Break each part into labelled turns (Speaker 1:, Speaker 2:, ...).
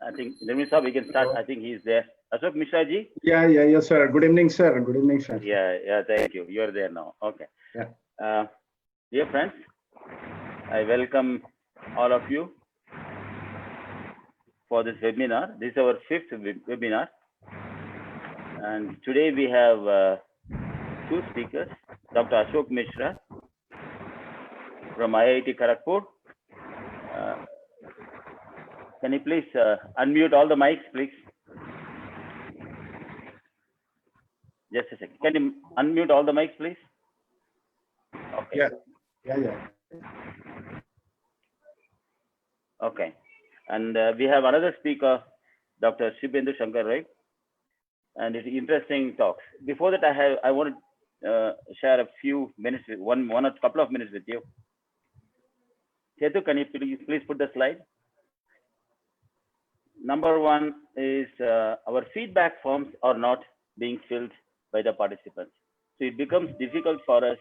Speaker 1: I think, sir, we can start. I think he's there. Ashok Mishra ji?
Speaker 2: Yes, sir. Good evening, sir. Good evening, sir.
Speaker 1: Yeah, thank you. You're there now. Okay.
Speaker 2: Yeah.
Speaker 1: Dear friends, I welcome all of you for this webinar. This is our 5th webinar. And today we have two speakers, Dr. Ashok Mishra from IIT Kharagpur. Can you please unmute all the mics, please? Just a second. Can you unmute all the mics, please? Okay.
Speaker 2: Yeah.
Speaker 1: Okay. And we have another speaker, Dr. Shibhendu Shankar Rai, and it's interesting talks. Before that, I want to share a few minutes, one or couple of minutes with you. Chetu, can you please put the slide? Number one is our feedback forms are not being filled by the participants. So it becomes difficult for us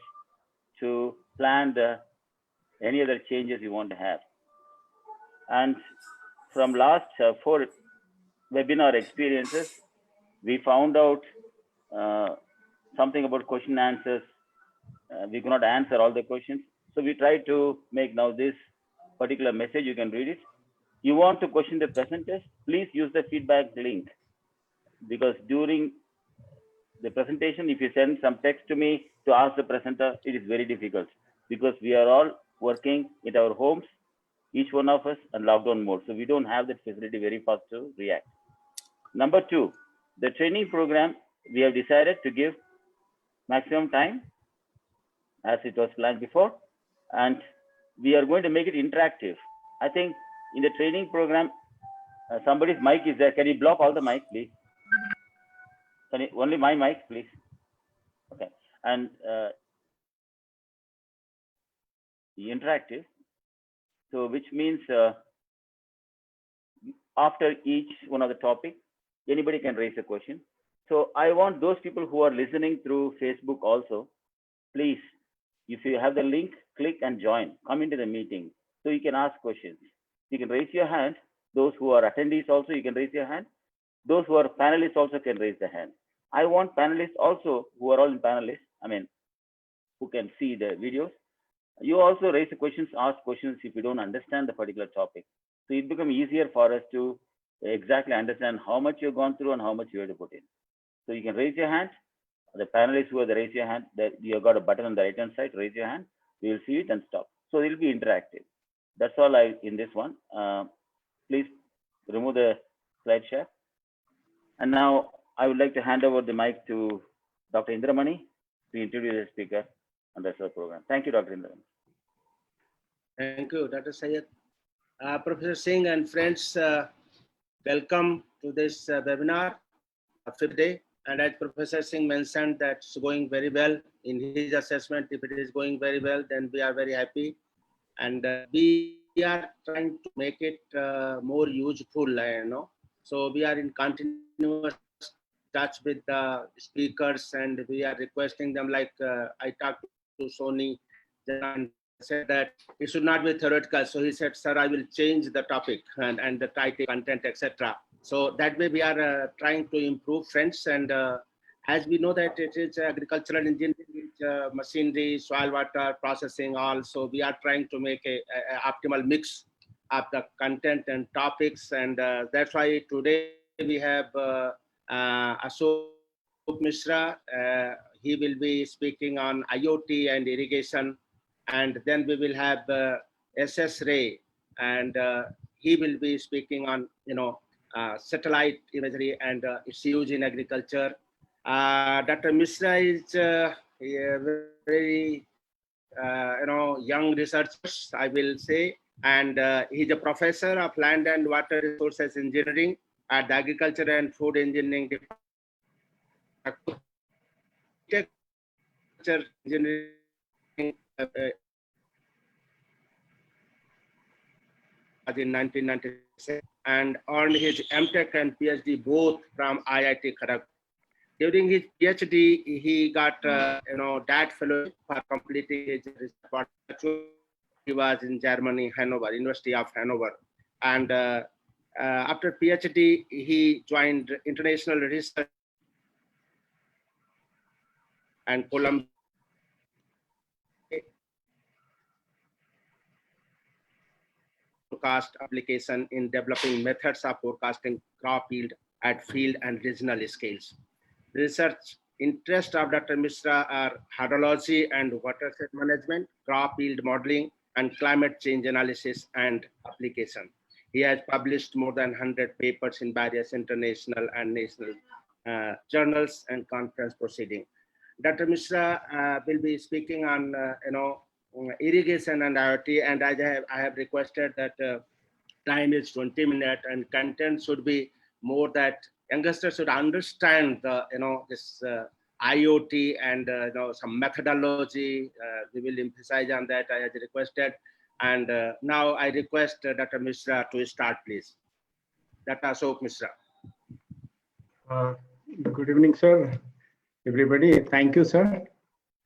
Speaker 1: to plan any other changes we want to have. And from last 4 webinar experiences, we found out something about question answers. We could not answer all the questions. So we tried to make now this particular message, you can read it. You want to question the presenters, please use the feedback link, because during the presentation, if you send some text to me to ask the presenter, it is very difficult because we are all working in our homes, each one of us, in lockdown mode. So we don't have that facility very fast to react. Number 2, the training program, we have decided to give maximum time as it was planned before, and we are going to make it interactive. I think in the training program, somebody's mic is there. Can you block all the mics, please? Only my mic, please. Okay. And interactive. So which means after each one of the topic, anybody can raise a question. So I want those people who are listening through Facebook also, please, if you have the link, click and join. Come into the meeting so you can ask questions. You can raise your hand. Those who are attendees also, you can raise your hand. Those who are panelists also can raise their hand. I want panelists also who are all in panelists, who can see the videos. You also raise the questions, ask questions if you don't understand the particular topic. So it becomes easier for us to exactly understand how much you've gone through and how much you have to put in. So you can raise your hand. The panelists who are there, raise your hand. That you have got a button on the right hand side, raise your hand. We will see it and stop. So it will be interactive. That's all in this one. Please remove the slide share. And now I would like to hand over the mic to Dr. Indramani to introduce the speaker on the program. Thank you, Dr. Indramani.
Speaker 3: Thank you, Dr. Syed. Professor Singh and friends, welcome to this webinar, 5th day. And as Professor Singh mentioned, that's going very well in his assessment. If it is going very well, then we are very happy. And we are trying to make it more useful, So we are in continuous touch with the speakers, and we are requesting them, like I talked to Sony and said that it should not be theoretical. So he said, sir, I will change the topic and the title, content, etc. So that way we are trying to improve, friends. And as we know that it is agricultural engineering, machinery, soil water, processing, all. So we are trying to make a optimal mix of the content and topics. And that's why today we have Ashok Mishra. He will be speaking on IoT and irrigation. And then we will have SS Ray, and he will be speaking on, satellite imagery and its use in agriculture. Dr. Mishra is a very, young researcher, I will say, and he's a professor of land and water resources engineering at the Agriculture and Food Engineering Department. Engineering in 1996 and earned his MTech and PhD both from IIT Kharagpur. During his PhD, he got that fellowship for completing his research. He was in Germany, Hanover, University of Hanover. And after PhD, he joined International Research and Columbia forecast application in developing methods of forecasting crop yield at field and regional scales. Research interests of Dr. Mishra are hydrology and watershed management, crop yield modeling, and climate change analysis and application. He has published more than 100 papers in various international and national journals and conference proceedings. Dr. Mishra will be speaking on irrigation and IoT, and I have requested that time is 20 minutes and content should be more that youngsters should understand the this IoT and some methodology. We will emphasize on that. I have requested, and now I request Dr. Mishra to start, please. Dr. Ashok Mishra.
Speaker 2: Good evening, sir. Everybody, thank you, sir.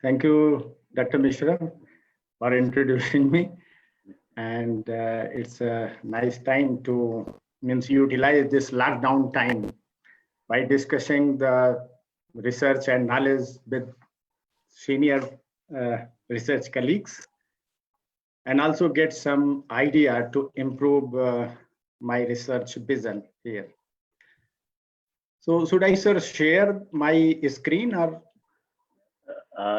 Speaker 2: Thank you, Dr. Mishra, for introducing me. And it's a nice time to utilize this lockdown time by discussing the research and knowledge with senior research colleagues, and also get some idea to improve my research vision here. So should I, sir, share my screen or?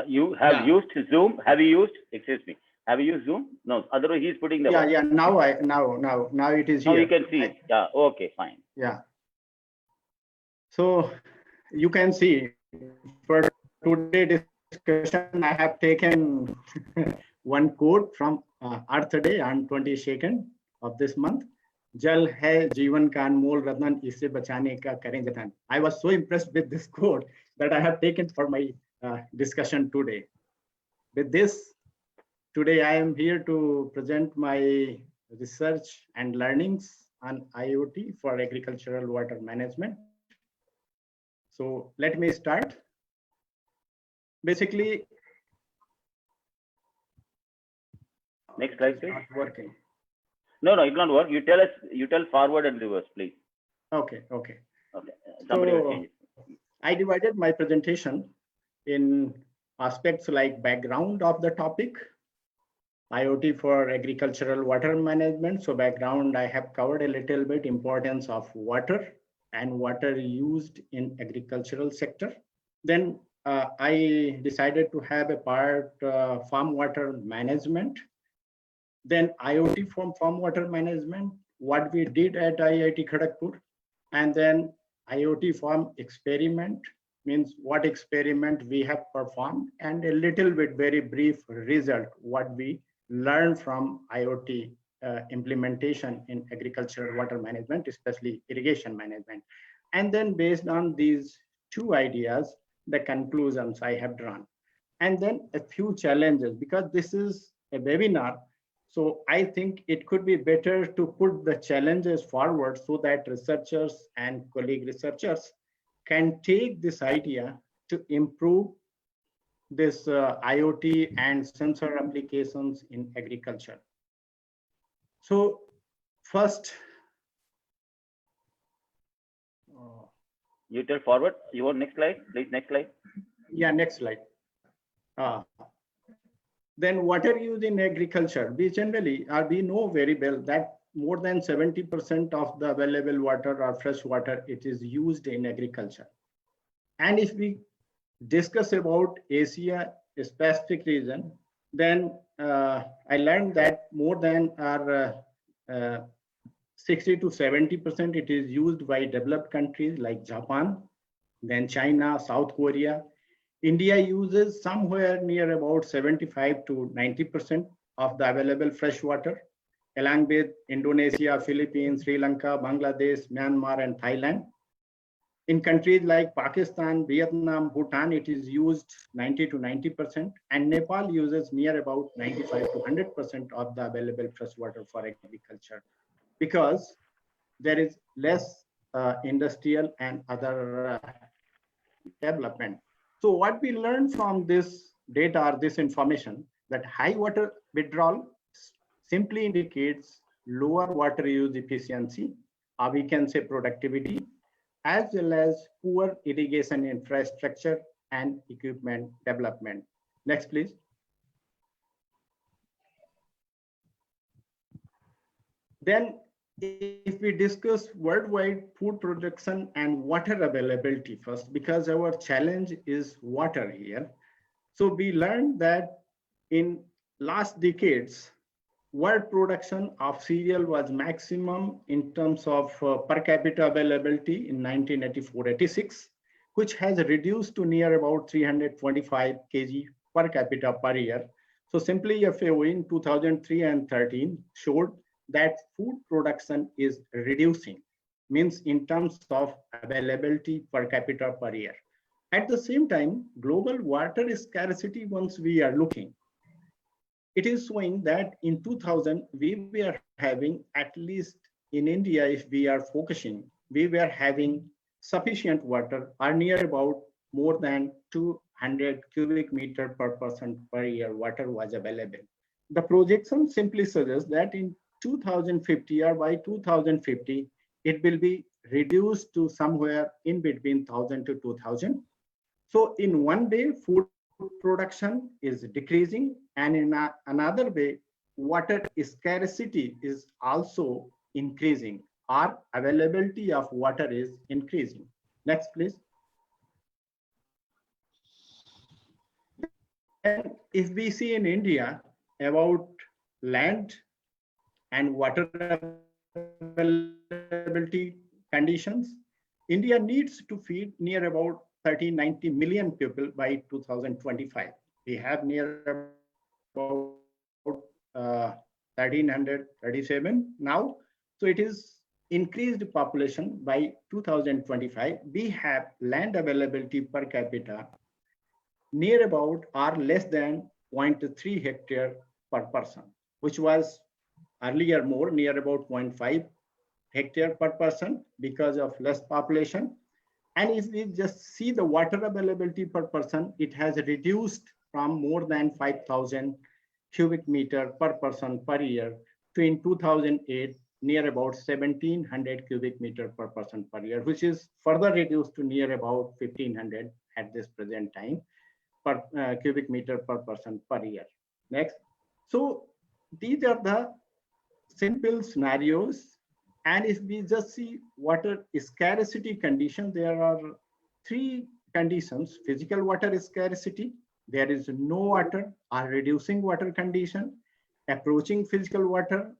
Speaker 1: You have used Zoom? Have you used? Excuse me. Have you used Zoom? No. Otherwise, he's putting the.
Speaker 2: Yeah. Now it is here.
Speaker 1: Now you can see it. Yeah. Okay. Fine.
Speaker 2: Yeah. So you can see for today's discussion, I have taken one quote from Earth Day on 22nd of this month. Jal hai जीवन का अनमोल रत्न इसे बचाने का करें जतन. I was so impressed with this quote that I have taken for my discussion today. With this, today I am here to present my research and learnings on IoT for agricultural water management. So let me start. Basically,
Speaker 1: next slide, please.
Speaker 2: Not working.
Speaker 1: No, it will not work. You tell us. You tell forward and reverse, please.
Speaker 2: Okay.
Speaker 1: Somebody will
Speaker 2: So
Speaker 1: change it.
Speaker 2: I divided my presentation in aspects like background of the topic, IoT for agricultural water management. So background, I have covered a little bit importance of water and water used in agricultural sector. Then I decided to have a part farm water management. Then IoT from farm water management, what we did at IIT Kharagpur, and then IoT farm experiment, means what experiment we have performed, and a little bit very brief result, what we learned from IoT implementation in agricultural water management, especially irrigation management. And then based on these two ideas, the conclusions I have drawn. And then a few challenges, because this is a webinar. So I think it could be better to put the challenges forward so that researchers and colleague researchers can take this idea to improve this IoT and sensor applications in agriculture. So first,
Speaker 1: You tell forward. You want next slide, please. Next slide.
Speaker 2: Yeah, next slide. Then water use in agriculture. We know very well that more than 70% of the available water or fresh water, it is used in agriculture. And if we discuss about Asia specific region, then I learned that more than 60 to 70% it is used by developed countries like Japan, then China, South Korea. India uses somewhere near about 75 to 90% of the available fresh water, along with Indonesia, Philippines, Sri Lanka, Bangladesh, Myanmar, and Thailand. In countries like Pakistan, Vietnam, Bhutan, it is used 90 to 90%, and Nepal uses near about 95 to 100% of the available fresh water for agriculture, because there is less industrial and other development. So what we learned from this data or this information, that high water withdrawal simply indicates lower water use efficiency, or we can say productivity, as well as poor irrigation infrastructure and equipment development. Next, please. Then, if we discuss worldwide food production and water availability first, because our challenge is water here. So we learned that in last decades, world production of cereal was maximum in terms of per capita availability in 1984-86, which has reduced to near about 325 kg per capita per year. So simply FAO in 2003 and 13 showed that food production is reducing, means in terms of availability per capita per year. At the same time, global water scarcity, once we are looking, it is showing that in 2000, we were having, at least in India, if we are focusing, we were having sufficient water, or near about more than 200 cubic meter per person per year water was available. The projection simply suggests that in 2050 or by 2050, it will be reduced to somewhere in between 1000 to 2000. So in one way, food production is decreasing, and in another way, water scarcity is also increasing. Our availability of water is increasing. Next, please. And if we see in India about land and water availability conditions, India needs to feed near about 1390 million people by 2025. We have near about 1337 now. So it is increased population by 2025. We have land availability per capita near about or less than 0.3 hectare per person, which was earlier more near about 0.5 hectare per person because of less population. And if we just see the water availability per person, it has reduced from more than 5,000 cubic meter per person per year to in 2008, near about 1,700 cubic meter per person per year, which is further reduced to near about 1,500 at this present time per cubic meter per person per year. Next. So these are the simple scenarios. And if we just see water scarcity condition, there are three conditions: physical water scarcity, there is no water or reducing water condition, approaching physical water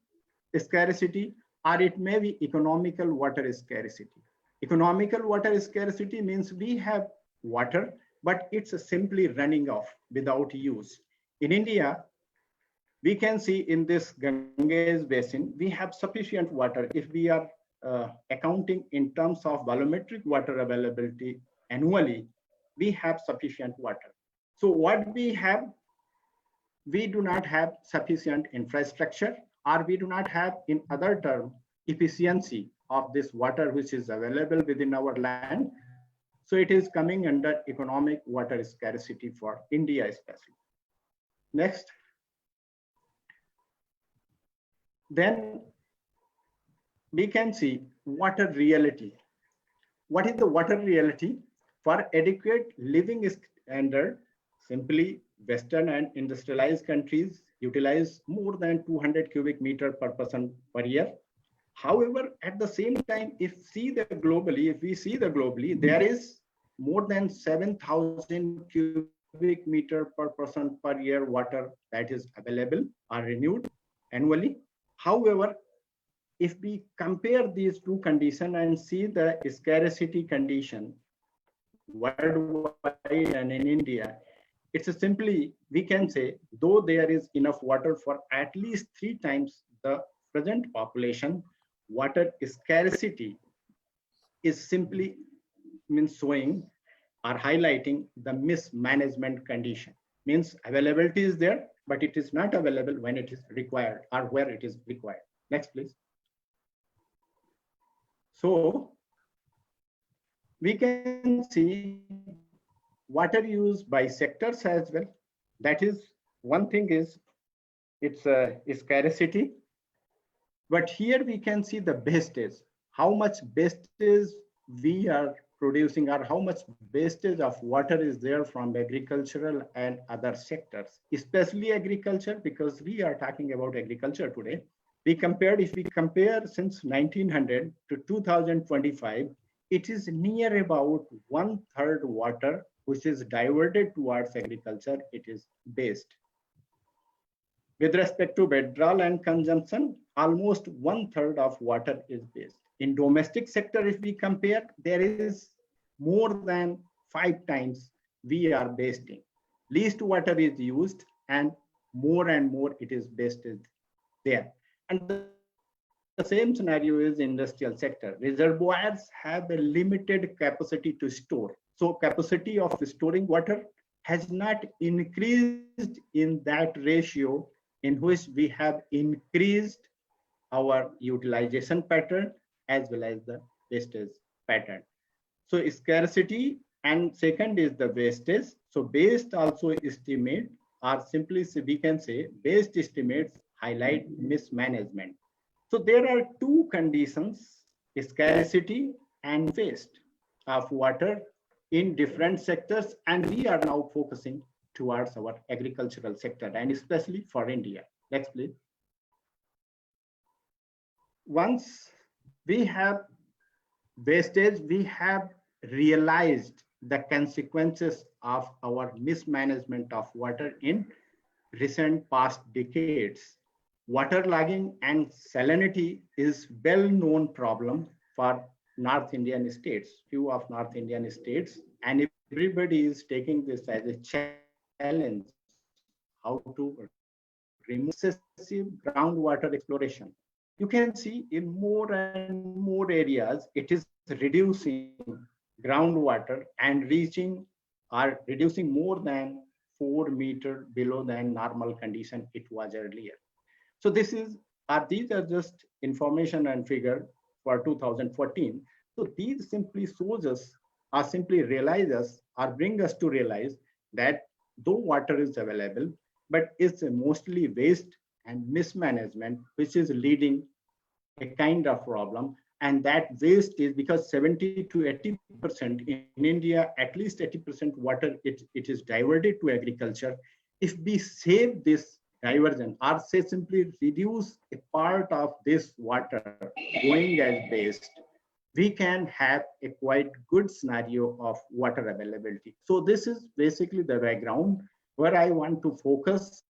Speaker 2: scarcity, or it may be economical water scarcity. Economical water scarcity means we have water, but it's simply running off without use. In India, we can see in this Ganges basin, we have sufficient water. If we are accounting in terms of volumetric water availability annually, we have sufficient water. So what we have, we do not have sufficient infrastructure, or we do not have, in other terms, efficiency of this water which is available within our land. So it is coming under economic water scarcity for India especially. Next. Then we can see water reality. What is the water reality? For adequate living standard, simply Western and industrialized countries utilize more than 200 cubic meter per person per year. However, at the same time, if we see the globally, there is more than 7,000 cubic meter per person per year water that is available or renewed annually. However, if we compare these two conditions and see the scarcity condition worldwide and in India, it's simply, we can say, though there is enough water for at least 3 times the present population, water scarcity is simply means showing or highlighting the mismanagement condition. Means availability is there, but it is not available when it is required or where it is required. Next, please. So we can see water use by sectors as well. That is, one thing is it's a scarcity. But here we can see the wastage, how much wastage we are producing or how much wastage of water is there from agricultural and other sectors, especially agriculture, because we are talking about agriculture today. If we compare since 1900 to 2025, it is near about 1/3 water which is diverted towards agriculture, it is waste. With respect to withdrawal and consumption, almost 1/3 of water is waste. In domestic sector, if we compare, there is more than 5 times we are wasting. Least water is used and more it is wasted there. And the same scenario is industrial sector. Reservoirs have a limited capacity to store. So capacity of storing water has not increased in that ratio in which we have increased our utilization pattern as well as the wastage pattern. So scarcity, and second is the wastage. So waste also estimate, or simply we can say waste estimates highlight mismanagement. So there are two conditions, scarcity and waste of water in different sectors, and we are now focusing towards our agricultural sector and especially for India. Next, please. Once we have wastage, we have realized the consequences of our mismanagement of water in recent past decades. Waterlogging and salinity is well-known problem for North Indian states, few of North Indian states, and everybody is taking this as a challenge, how to remove excessive groundwater exploration. You can see in more and more areas, it is reducing groundwater and reducing more than 4 meters below than normal condition it was earlier. So these are just information and figure for 2014. So these simply shows us or simply realize us or bring us to realize that though water is available, but it's mostly waste and mismanagement, which is leading a kind of problem. And that waste is because 70 to 80% in India, at least 80% water, it is diverted to agriculture. If we save this diversion or say simply reduce a part of this water going as waste, we can have a quite good scenario of water availability. So this is basically the background where I want to focus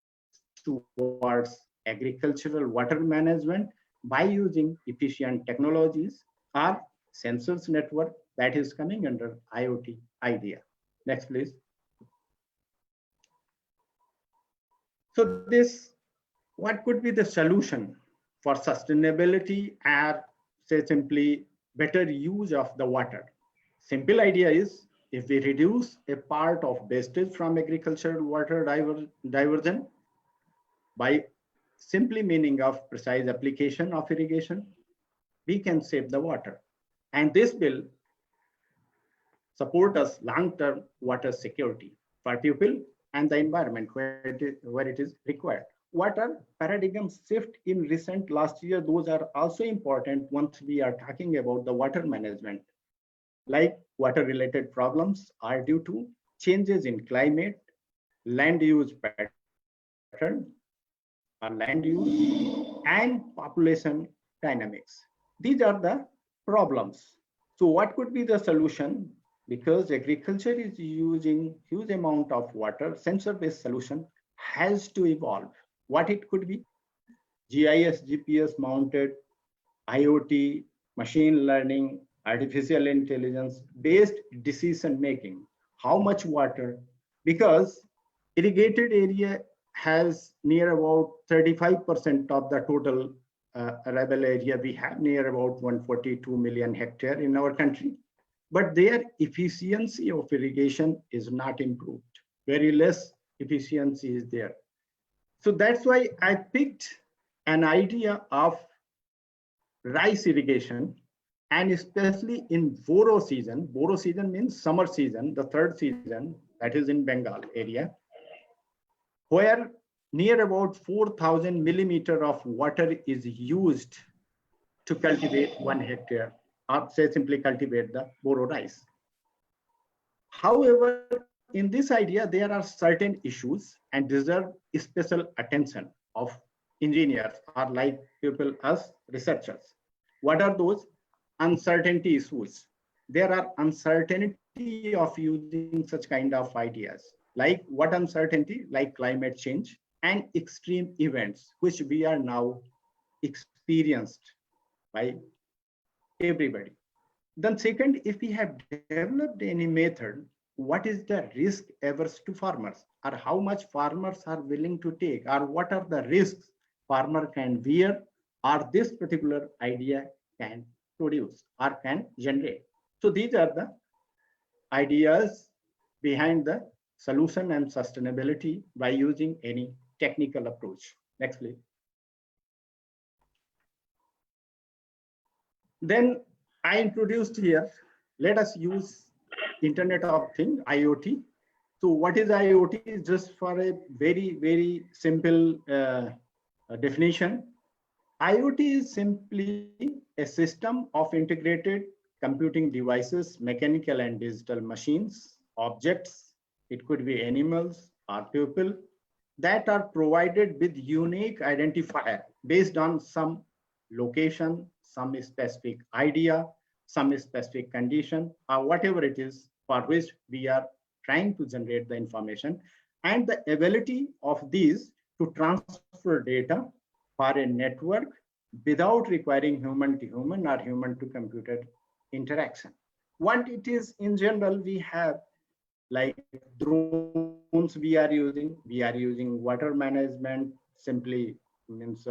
Speaker 2: towards agricultural water management by using efficient technologies or sensors network that is coming under IoT idea. Next, please. So this, what could be the solution for sustainability or say simply better use of the water? Simple idea is if we reduce a part of wastage from agricultural water diversion by simply meaning of precise application of irrigation, we can save the water. And this will support us long-term water security for people and the environment where it is required. Water paradigm shift in recent last year, those are also important once we are talking about the water management. Like water related problems are due to changes in climate, land use pattern, land use and population dynamics. These are the problems. So what could be the solution? Because agriculture is using huge amount of water, sensor-based solution has to evolve. What it could be? GIS, GPS mounted, IoT, machine learning, artificial intelligence based decision making. How much water? Because irrigated area has near about 35% of the total arable area. We have near about 142 million hectare in our country, but their efficiency of irrigation is not improved. Very less efficiency is there. So that's why I picked an idea of rice irrigation, and especially in Boro season. Boro season means summer season, the third season, that is in Bengal area, where near about 4,000 millimeter of water is used to cultivate 1 hectare, or say simply cultivate the Boro rice. However, in this idea, there are certain issues and deserve special attention of engineers or like people as researchers. What are those uncertainty issues? There are uncertainty of using such kind of ideas. Like what uncertainty? Like climate change and extreme events, which we are now experienced by everybody. Then second, if we have developed any method, what is the risk averse to farmers, or how much farmers are willing to take, or what are the risks farmer can bear, or this particular idea can produce or can generate. So these are the ideas behind the solution and sustainability by using any technical approach. Next, please. Then I introduced here, let us use Internet of Things, IoT. So what is IoT? Just for a very, very simple definition. IoT is simply a system of integrated computing devices, mechanical and digital machines, objects, it could be animals or people, that are provided with unique identifier based on some location, some specific idea, some specific condition, or whatever it is for which we are trying to generate the information, and the ability of these to transfer data for a network without requiring human to human or human to computer interaction. What it is in general, we have like drones we are using water management, simply means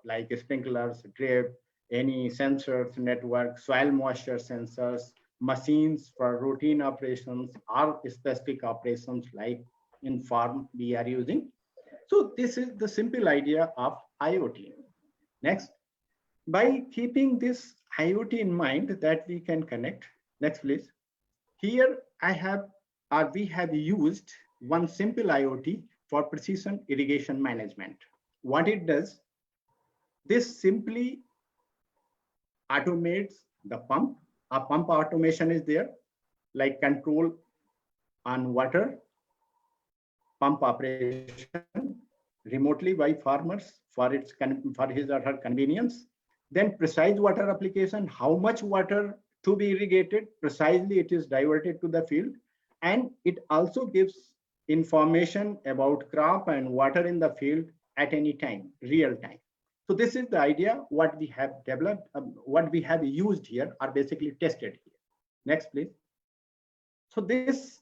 Speaker 2: like sprinklers, drip, any sensors, network, soil moisture sensors, machines for routine operations or specific operations like in farm we are using. So this is the simple idea of IoT. Next, by keeping this IoT in mind that we can connect. Next, please. Here I have, or we have used one simple IoT for precision irrigation management. What it does, this simply automates the pump. A pump automation is there, like control on water, pump operation remotely by farmers for his or her convenience. Then precise water application, how much water to be irrigated, precisely it is diverted to the field. And it also gives information about crop and water in the field at any time, real time. So this is the idea, what we have developed, what we have used here are basically tested here. Next, please. So this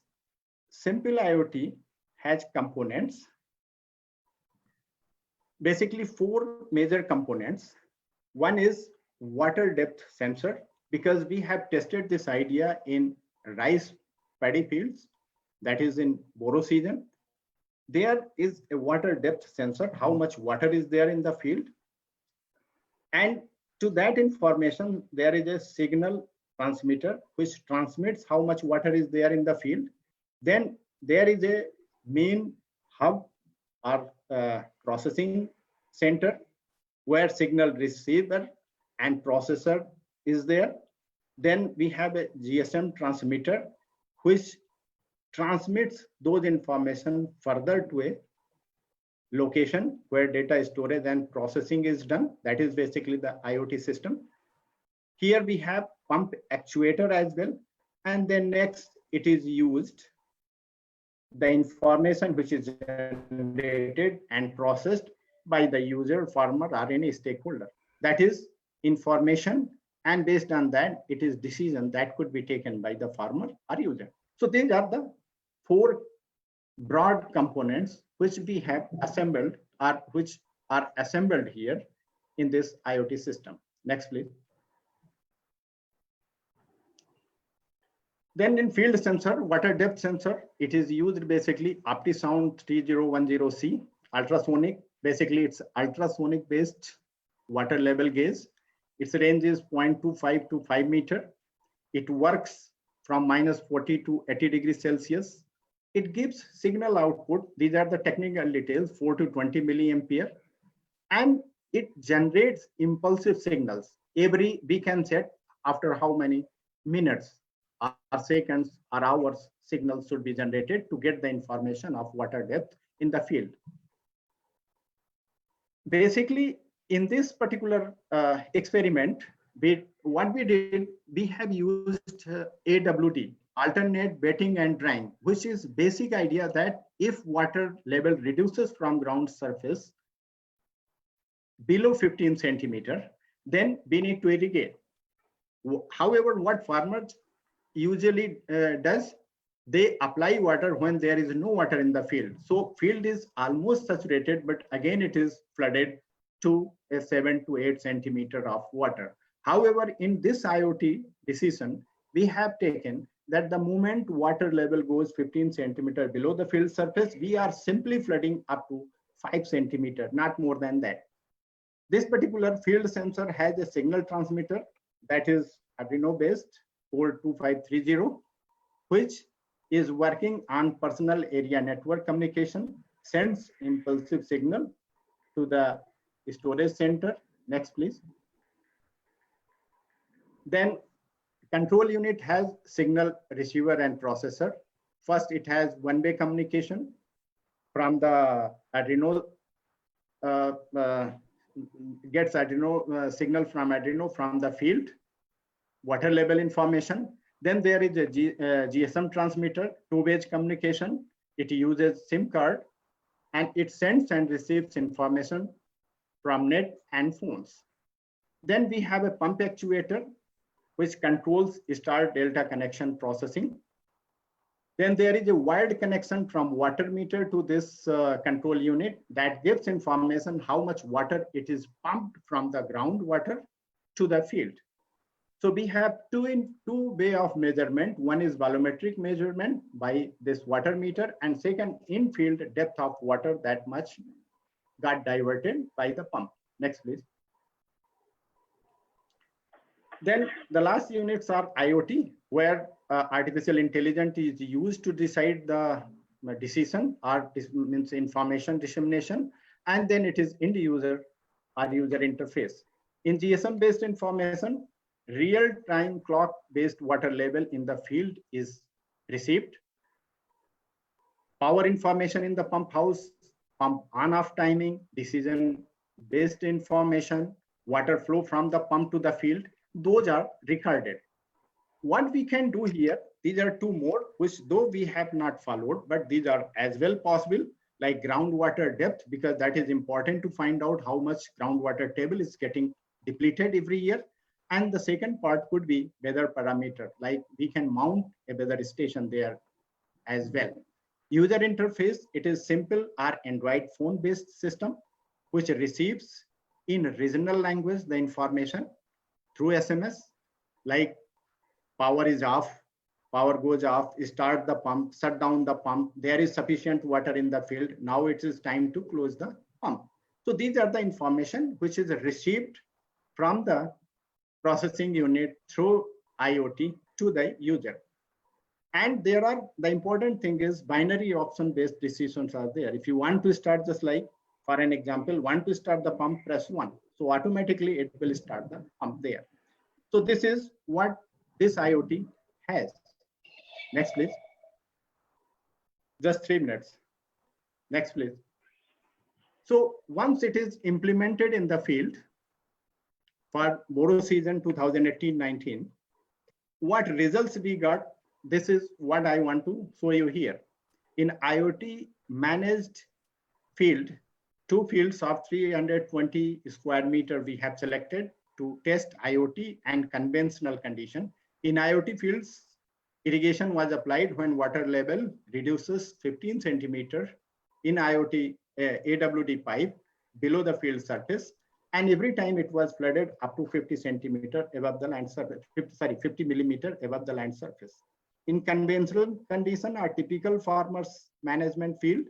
Speaker 2: simple IoT has components, basically 4 major components. One is water depth sensor, because we have tested this idea in rice paddy fields, that is in Boro season. There is a water depth sensor, how much water is there in the field. And to that information, there is a signal transmitter which transmits how much water is there in the field. Then there is a main hub or processing center where signal receiver and processor is there. Then we have a GSM transmitter which transmits those information further to a location where data storage and processing is done. That is basically the IoT system. Here we have pump actuator as well. And then next it is used the information which is generated and processed by the user, farmer, or any stakeholder. That is information, and based on that, it is decision that could be taken by the farmer or user. So these are the 4 broad components which we have assembled, or which are assembled here in this IoT system. Next, please. Then in field sensor, water depth sensor, it is used basically OptiSound 3010C, ultrasonic. Basically, it's ultrasonic based water level gauge. Its range is 0.25 to 5 meter. It works from -40 to 80 degrees Celsius. It gives signal output. These are the technical details, 4 to 20 milliampere. And it generates impulsive signals. we can set after how many minutes or seconds or hours signals should be generated to get the information of water depth in the field. Basically, in this particular experiment, what we did, we have used AWD, alternate wetting and drying, which is basic idea that if water level reduces from ground surface below 15 centimeter, then we need to irrigate. However, what farmers usually does, they apply water when there is no water in the field. So field is almost saturated, but again it is flooded to a 7 to 8 centimeter of water. However, in this IoT decision, we have taken that the moment water level goes 15 centimeter below the field surface, we are simply flooding up to 5 centimeter, not more than that. This particular field sensor has a signal transmitter that is Arduino based, port 2530, which is working on personal area network communication, sends impulsive signal to the storage center. Next, please. Then control unit has signal receiver and processor. First, it has one-way communication from the Arduino, gets Arduino signal from Arduino from the field, water level information. Then there is a GSM transmitter, two-way communication. It uses SIM card and it sends and receives information from net and phones. Then we have a pump actuator, which controls star delta connection processing. Then there is a wired connection from water meter to this control unit that gives information how much water it is pumped from the groundwater to the field. So we have two way of measurement. One is volumetric measurement by this water meter, and second in-field depth of water that much got diverted by the pump. Next, please. Then the last units are IoT, where artificial intelligence is used to decide the decision, or means information dissemination, and then it is end user or user interface. In GSM-based information, real-time clock-based water level in the field is received. Power information in the pump house, pump on-off timing, decision-based information, water flow from the pump to the field, those are recorded. What we can do here, these are two more, which though we have not followed, but these are as well possible, like groundwater depth, because that is important to find out how much groundwater table is getting depleted every year. And the second part could be weather parameter, like we can mount a weather station there as well. User interface, it is simple or Android phone based system, which receives in regional language the information through SMS, like power is off, power goes off, start the pump, shut down the pump, there is sufficient water in the field, now it is time to close the pump. So these are the information which is received from the processing unit through IoT to the user. And there are, the important thing is binary option based decisions are there. If you want to start, just like for an example, want to start the pump, press 1. So automatically it will start the pump there. So this is what this IoT has. Next, please. Just 3 minutes. Next, please. So once it is implemented in the field for Bodo season 2018-19, what results we got, this is what I want to show you here. In IoT managed field, 2 fields of 320 square meter we have selected to test IoT and conventional condition. In IoT fields, irrigation was applied when water level reduces 15 centimeter in IoT AWD pipe below the field surface, and every time it was flooded up to 50 centimeter above the land surface, 50 millimeter above the land surface. In conventional condition, our typical farmers management field,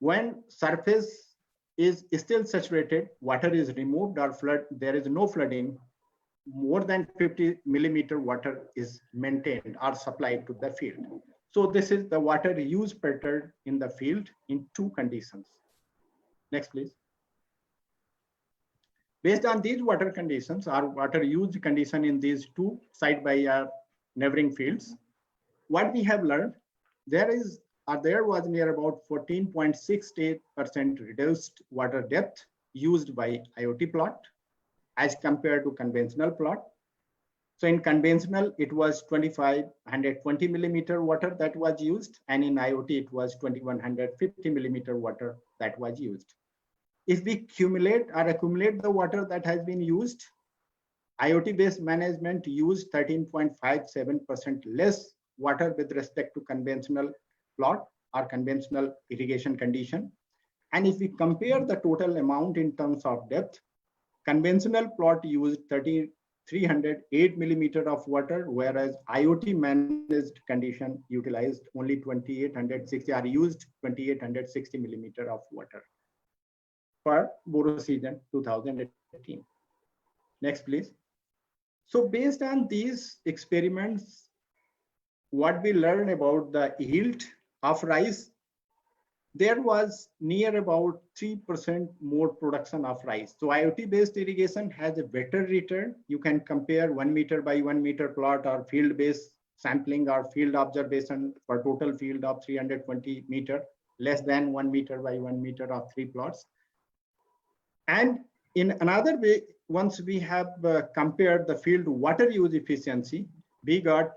Speaker 2: when surface is still saturated, water is removed or flood, there is no flooding, more than 50 millimeter water is maintained or supplied to the field. So this is the water use pattern in the field in 2 conditions. Next, please. Based on these water conditions or water use condition in these two side by neighboring fields, what we have learned, there was near about 14.68% reduced water depth used by IoT plot as compared to conventional plot. So in conventional, it was 2520 millimeter water that was used, and in IoT, it was 2150 millimeter water that was used. If we accumulate the water that has been used, IoT-based management used 13.57% less water with respect to conventional plot or conventional irrigation condition. And if we compare the total amount in terms of depth, conventional plot used 308 millimeter of water, whereas IoT managed condition utilized only 2860 or used 2860 millimeter of water for Boro season 2018. Next, please. So based on these experiments, what we learned about the yield of rice, there was near about 3% more production of rice. So IoT-based irrigation has a better return. You can compare 1 meter by 1 meter plot or field-based sampling or field observation for total field of 320 meter, less than 1 meter by 1 meter of 3 plots. And in another way, once we have compared the field water use efficiency, we got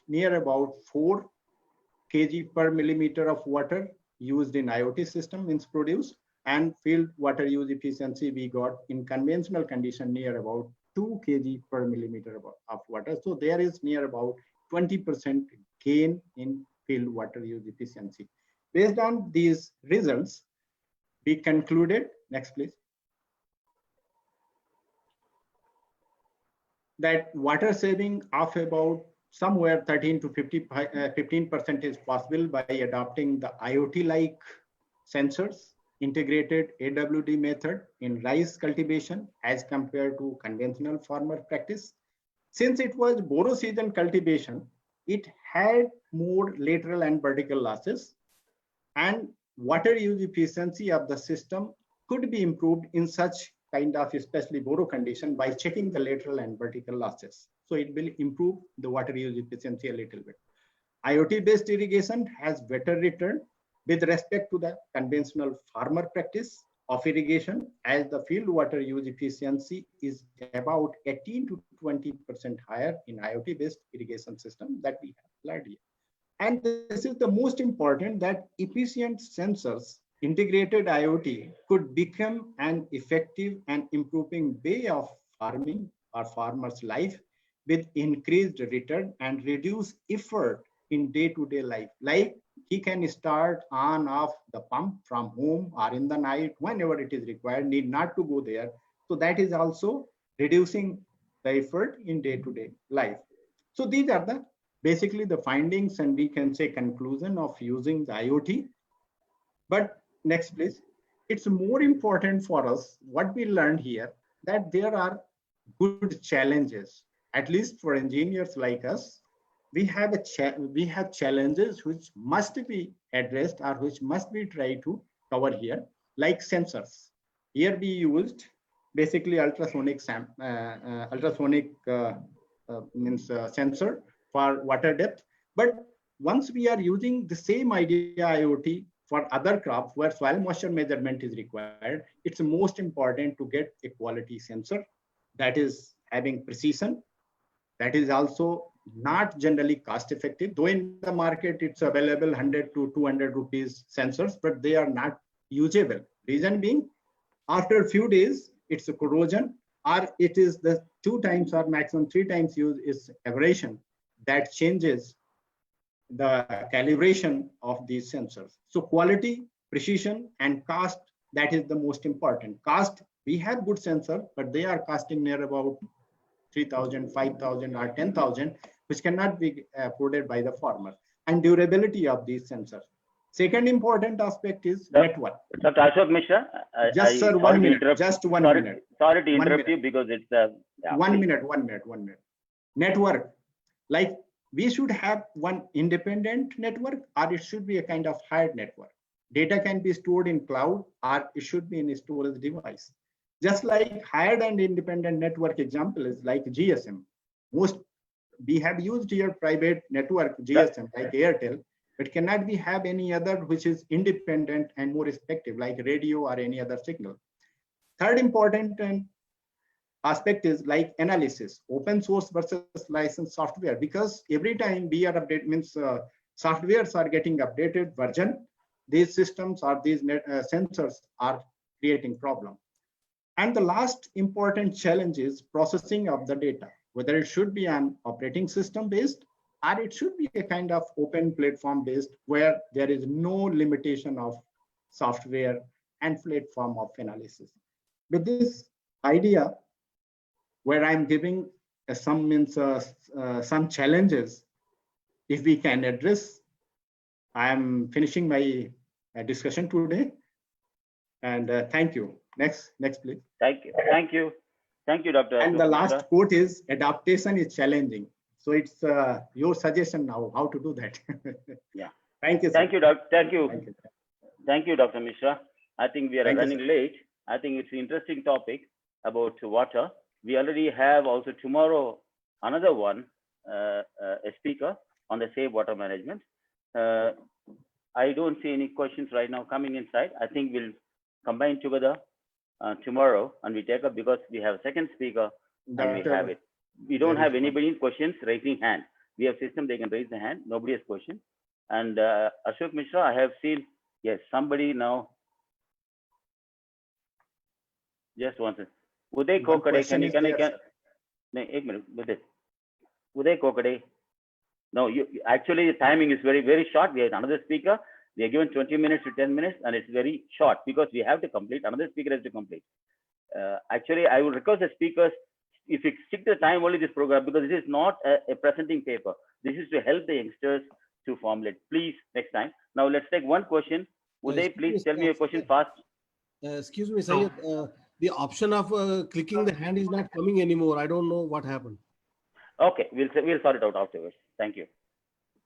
Speaker 2: near about 4 kg per millimeter of water used in IoT system means produced, and field water use efficiency we got in conventional condition near about 2 kg per millimeter of water. So there is near about 20% gain in field water use efficiency. Based on these results, we concluded, next please, that water saving of about somewhere 13 to 15% is possible by adopting the IoT-like sensors, integrated AWD method in rice cultivation as compared to conventional farmer practice. Since it was Boro season cultivation, it had more lateral and vertical losses, and water use efficiency of the system could be improved in such kind of especially Boro condition by checking the lateral and vertical losses. So it will improve the water use efficiency a little bit. IoT-based irrigation has better return with respect to the conventional farmer practice of irrigation, as the field water use efficiency is about 18 to 20% higher in IoT-based irrigation system that we have learned here. And this is the most important, that efficient sensors, integrated IoT could become an effective and improving way of farming or farmer's life with increased return and reduced effort in day-to-day life. Like he can start on off the pump from home or in the night, whenever it is required, need not to go there. So that is also reducing the effort in day-to-day life. So these are the basically the findings, and we can say conclusion of using the IoT. But next, please. It's more important for us, what we learned here, that there are good challenges, at least for engineers like us. We have challenges which must be addressed or which must be tried to cover here, like sensors. Here we used basically ultrasonic sensor for water depth. But once we are using the same idea IoT for other crops where soil moisture measurement is required, it's most important to get a quality sensor that is having precision, that is also not generally cost effective, though in the market it's available 100 to 200 rupees sensors, but they are not usable. Reason being, after a few days, it's a corrosion, or it is the 2 times or maximum 3 times use is aberration that changes the calibration of these sensors. So quality, precision, and cost, that is the most important. Cost, we have good sensor, but they are costing near about 3,000, 5,000, or 10,000, which cannot be afforded by the farmer. And durability of these sensors. Second important aspect is network.
Speaker 1: Dr. Ashok Mishra,
Speaker 2: just sir, 1 minute, just 1 minute.
Speaker 1: Sorry to interrupt you because it's
Speaker 2: yeah, 1 minute, 1 minute, 1 minute. Network, like we should have one independent network, or it should be a kind of hired network. Data can be stored in cloud, or it should be in a storage device. Just like hired and independent network example is like GSM. Most we have used here private network GSM like Airtel, but cannot we have any other which is independent and more effective like radio or any other signal. Third important aspect is like analysis, open source versus licensed software, because every time we are update means softwares are getting updated version, these systems or these sensors are creating problem. And the last important challenge is processing of the data, whether it should be an operating system based or it should be a kind of open platform based where there is no limitation of software and platform of analysis. With this idea, where I'm giving some challenges, if we can address, I'm finishing my discussion today. And thank you. Next, please.
Speaker 1: Thank you, Dr.
Speaker 2: And the
Speaker 1: Ashok
Speaker 2: last
Speaker 1: Mishra.
Speaker 2: quote is adaptation is challenging. So it's your suggestion now how to do that.
Speaker 1: Yeah.
Speaker 2: Thank you. Sir.
Speaker 1: Thank you, Doc. Thank you.
Speaker 2: Thank you.
Speaker 1: Thank you, Dr. Mishra. I think we are
Speaker 2: Thank you,
Speaker 1: running
Speaker 2: sir.
Speaker 1: late. I think it's an interesting topic about water. We already have also tomorrow another one, a speaker on the safe water management. I don't see any questions right now coming inside. I think we'll combine together tomorrow and we take up, because we have a second speaker and we have it. We don't have anybody in questions raising hand. We have system, they can raise the hand. Nobody has question. And Ashok Mishra, I have seen, yes, somebody now. Just one second. Uday
Speaker 2: One
Speaker 1: Kokade,
Speaker 2: question is there,
Speaker 1: no, एक minute, Uday Kokade. No, actually the timing is very short. We have another speaker. We are given 20 minutes to 10 minutes, and it's very short because we have to complete. Another speaker has to complete. Actually, I would request the speakers, if you stick to the time only this program, because this is not a presenting paper. This is to help the youngsters to formulate. Please, next time. Now let's take one question. Uday, please tell me a question fast.
Speaker 4: Excuse me, Syed. The option of clicking the hand is not coming anymore. I don't know what happened.
Speaker 1: Okay, we'll sort it out afterwards. Thank you.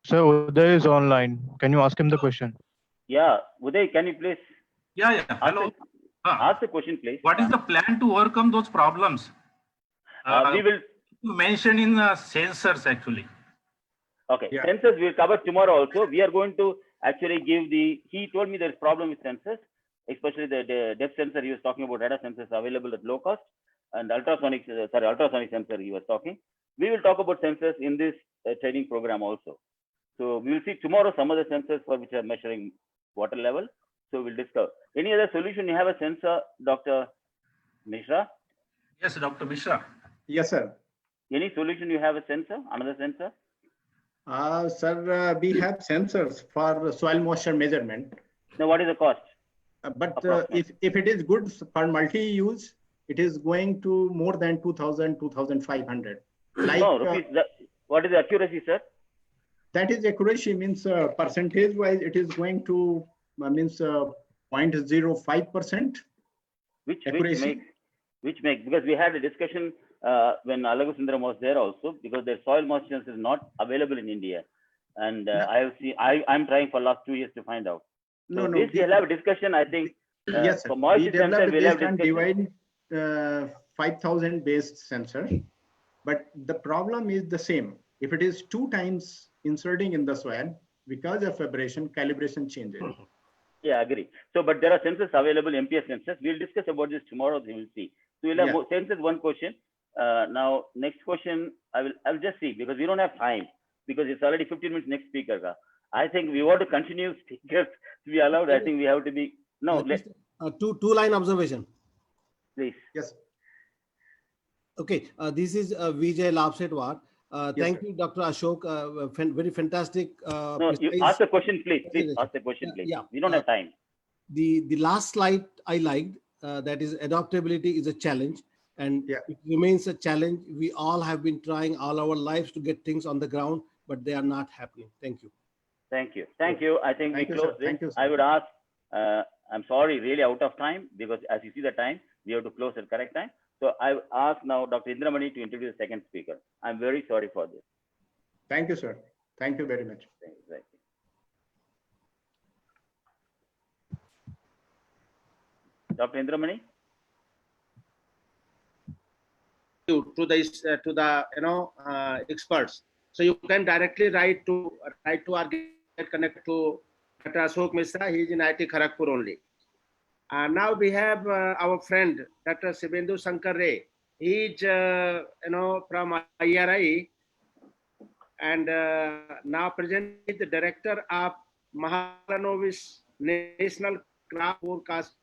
Speaker 5: So Uday is online. Can you ask him the question?
Speaker 1: Yeah, Uday, can you please?
Speaker 6: Yeah. Hello.
Speaker 1: Ask the question, please.
Speaker 6: What is the plan to overcome those problems?
Speaker 1: We will
Speaker 6: mention in sensors actually.
Speaker 1: Okay,
Speaker 2: Yeah.
Speaker 1: sensors we'll cover tomorrow also. We are going to actually give he told me there's problem with sensors, especially the depth sensor he was talking about, radar sensors available at low cost, and ultrasonic sensor he was talking. We will talk about sensors in this training program also. So we will see tomorrow some of the sensors for which are measuring water level. So we'll discuss. Any other solution? You have a sensor, Dr. Mishra?
Speaker 6: Yes, Dr. Mishra.
Speaker 2: Yes, sir.
Speaker 1: Any solution you have a sensor, another sensor?
Speaker 2: Sir, we have sensors for soil moisture measurement.
Speaker 1: Now, what is the cost?
Speaker 2: But if it is good for multi-use, it is going to more than 2,000, 2,500. Like,
Speaker 1: no, rupees. What is the accuracy, sir?
Speaker 2: That is accuracy means percentage-wise, it is going to means 0.05%.
Speaker 1: Which
Speaker 2: accuracy.
Speaker 1: makes because we had a discussion when Alagusundram was there also, because their soil moisture is not available in India, and I have seen. I'm trying for last 2 years to find out. So this we'll have a discussion. I think
Speaker 2: yes, sir.
Speaker 1: for moisture sensor we'll have discussion.
Speaker 2: Divide 5,000 based sensor, but the problem is the same. If it is 2 times inserting in the soil, because of aberration, calibration changes.
Speaker 1: Yeah, I agree. So, but there are sensors available, MPS sensors. We'll discuss about this tomorrow. We will see. So we'll have more sensors. One question. Now, next question. I'll just see, because we don't have time, because it's already 15 minutes. Next speaker. I think we want to continue speakers to be allowed. I think we have to be
Speaker 4: Two-line observation.
Speaker 1: Please.
Speaker 2: Yes.
Speaker 4: Okay. This is Vijay Lapsetwar. Thank you, Dr. Ashok. Very fantastic.
Speaker 1: No, you ask the question, please. Please ask the question, please.
Speaker 4: Yeah.
Speaker 1: We don't have time.
Speaker 4: The last slide I liked, that is adaptability is a challenge, and it remains a challenge. We all have been trying all our lives to get things on the ground, but they are not happening. Thank you.
Speaker 1: Thank you. Thank you. I think we close this.
Speaker 2: Thank you, sir.
Speaker 1: I would ask, I'm sorry, really out of time, because as you see the time, we have to close at correct time. So I ask now Dr. Indramani to introduce the second speaker. I'm very sorry for this.
Speaker 2: Thank you, sir. Thank you very much.
Speaker 1: Thank you. Dr. Indramani?
Speaker 3: to the experts. So you can directly write to our get connected to Dr. Ashok Misra. He is in IIT Kharagpur only. Now we have our friend Dr. Shibendu Shankar Ray. He is from IRI, and now presently the director of Mahalanobis National Crop Forecast.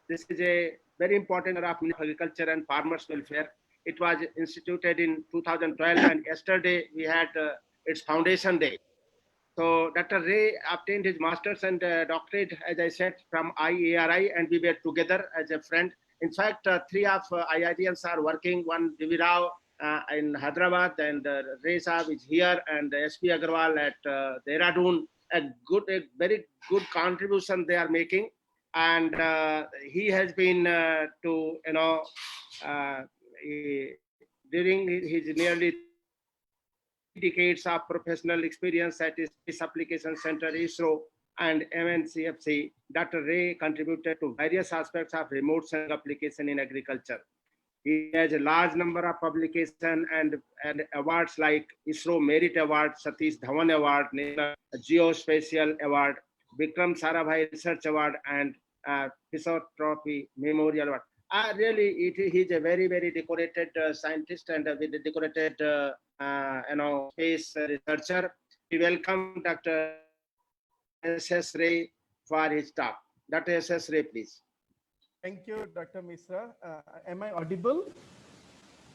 Speaker 3: This is a very important of agriculture and farmers welfare. It was instituted in 2012, and yesterday we had its foundation day. So Dr. Ray obtained his master's and doctorate, as I said, from IARI, and we were together as a friend. In fact, three of IITians are working. One Divi Rao in Hyderabad, and Ray Saab is here, and SP Agarwal at Dehradun. A very good contribution they are making, and he has been during his nearly decades of professional experience at Space Application Center, ISRO, and MNCFC, Dr. Ray contributed to various aspects of remote sensing application in agriculture. He has a large number of publications and awards like ISRO Merit Award, Satish Dhawan Award, Geospatial Award, Vikram Sarabhai Research Award, and Fisher Trophy Memorial Award. Really, he's a very, very decorated scientist and with a decorated space researcher. We welcome Dr. S.S. Ray for his talk. Dr. S.S. Ray, please.
Speaker 7: Thank you, Dr. Misra. Am I audible?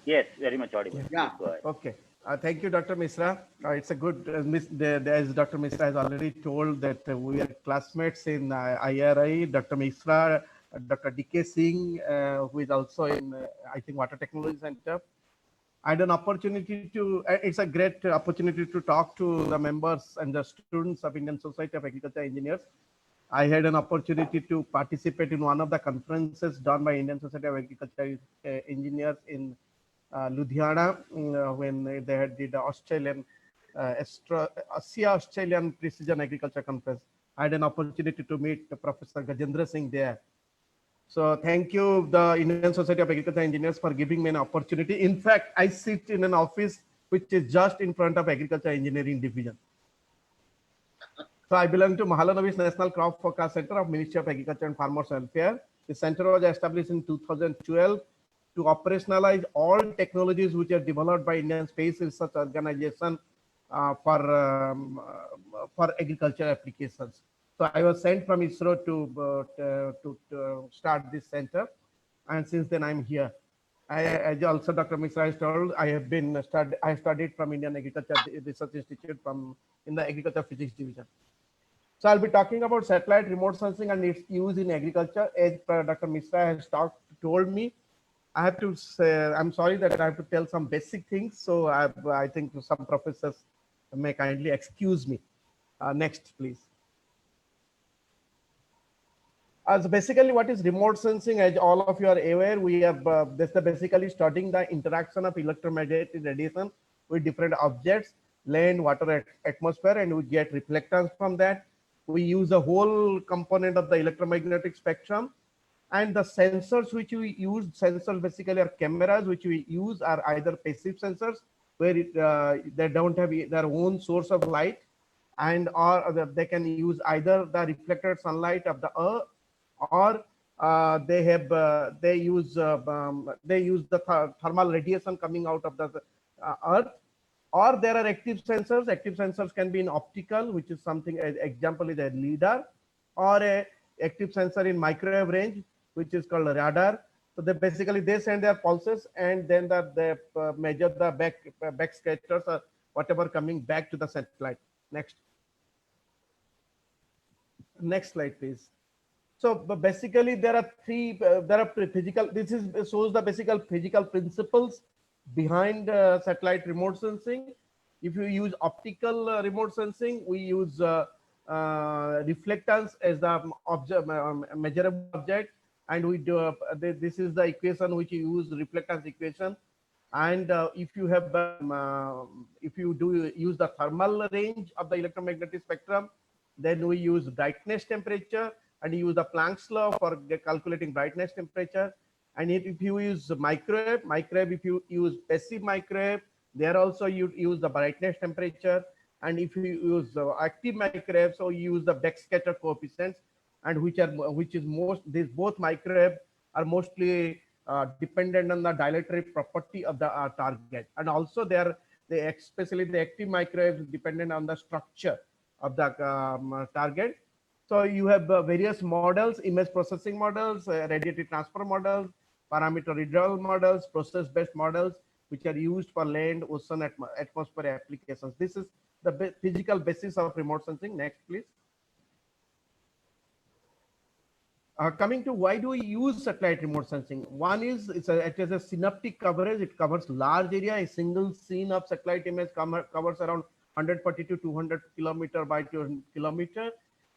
Speaker 1: Yes, very much audible.
Speaker 3: Yeah.
Speaker 1: Please go ahead.
Speaker 7: Okay. Thank you, Dr. Misra. It's a good, as Dr. Misra has already told, that we are classmates in IRI. Dr. Misra, Dr. D.K. Singh, who is also in, I think, Water Technology Center. I had an opportunity to, it's a great opportunity to talk to the members and the students of Indian Society of Agriculture Engineers. I had an opportunity to participate in one of the conferences done by Indian Society of Agriculture Engineers in Ludhiana when they had the Australian Australian Precision Agriculture Conference. I had an opportunity to meet Professor Gajendra Singh there. So thank you, the Indian Society of Agriculture Engineers, for giving me an opportunity. In fact, I sit in an office which is just in front of Agriculture Engineering Division. So I belong to Mahalanobis National Crop Forecast Center of Ministry of Agriculture and Farmers Welfare. The center was established in 2012 to operationalize all technologies which are developed by Indian Space Research Organization for agriculture applications. So I was sent from ISRO to start this center, and since then I'm here. As also Dr. Misra has told, I have been I studied from Indian Agriculture Research Institute in the Agriculture Physics Division. So I'll be talking about satellite remote sensing and its use in agriculture. As Dr. Misra has told me, I have to say, I'm sorry that I have to tell some basic things. So I think some professors may kindly excuse me. Next, please. As basically, what is remote sensing? As all of you are aware, we have this basically studying the interaction of electromagnetic radiation with different objects, land, water, atmosphere, and we get reflectance from that. We use the whole component of the electromagnetic spectrum, and the sensors which we use, sensors basically are cameras which we use are either passive sensors where they don't have their own source of light, and or they can use either the reflected sunlight of the earth, or they use the thermal radiation coming out of the earth, or there are active sensors. Active sensors can be in optical, which is something, as example is a LIDAR, or a active sensor in microwave range, which is called radar. So they basically they send their pulses, and then they measure the back scatters or whatever coming back to the satellite. Next slide, please. So basically, there are physical. This shows the basic physical principles behind satellite remote sensing. If you use optical remote sensing, we use reflectance as the measurable object, and we do this is the equation which you use, reflectance equation. And if you have use the thermal range of the electromagnetic spectrum, then we use brightness temperature, and use the Planck's law for calculating brightness temperature. And if you use microwave, if you use passive microwave, there also you use the brightness temperature. And if you use active microwave, so you use the backscatter coefficients, and which is most, these both microwave are mostly dependent on the dilatory property of the target. And also especially the active microwave is dependent on the structure of the target. So you have various models, image processing models, radiative transfer models, parameter retrieval models, process-based models, which are used for land, ocean, atmosphere applications. This is the physical basis of remote sensing. Next, please. Coming to why do we use satellite remote sensing? One is it has a synaptic coverage. It covers large area. A single scene of satellite image covers around 140 to 200 kilometer by 200 kilometer.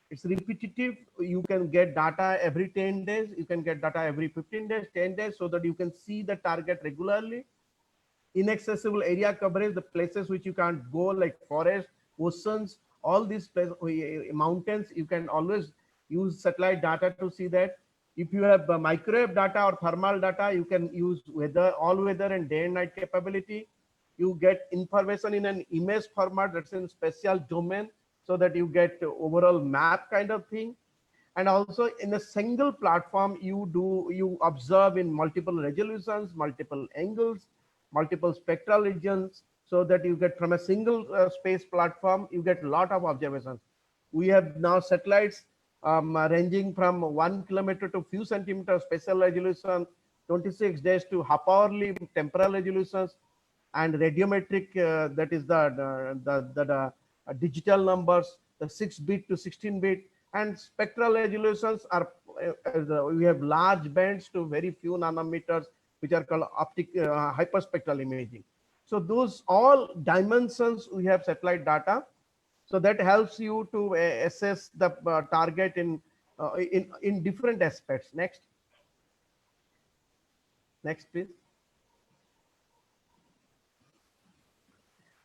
Speaker 7: It's repetitive. You can get data every 10 days. You can get data every 15 days, 10 days, so that you can see the target regularly. Inaccessible area coverage, the places which you can't go, like forest, oceans, all these places, mountains, you can always use satellite data to see that. If you have microwave data or thermal data, you can use weather, all weather and day and night capability. You get information in an image format that's in special domain, so that you get overall map kind of thing. And also in a single platform, you observe in multiple resolutions, multiple angles, multiple spectral regions, so that you get from a single space platform, you get a lot of observations. We have now satellites ranging from 1 kilometer to few centimeters spatial resolution, 26 days to half-hourly temporal resolutions, and radiometric, that is the digital numbers, the 6-bit to 16-bit, and spectral resolutions are we have large bands to very few nanometers, which are called hyperspectral imaging. So those all dimensions we have satellite data, so that helps you to assess the target in different aspects. Next, please.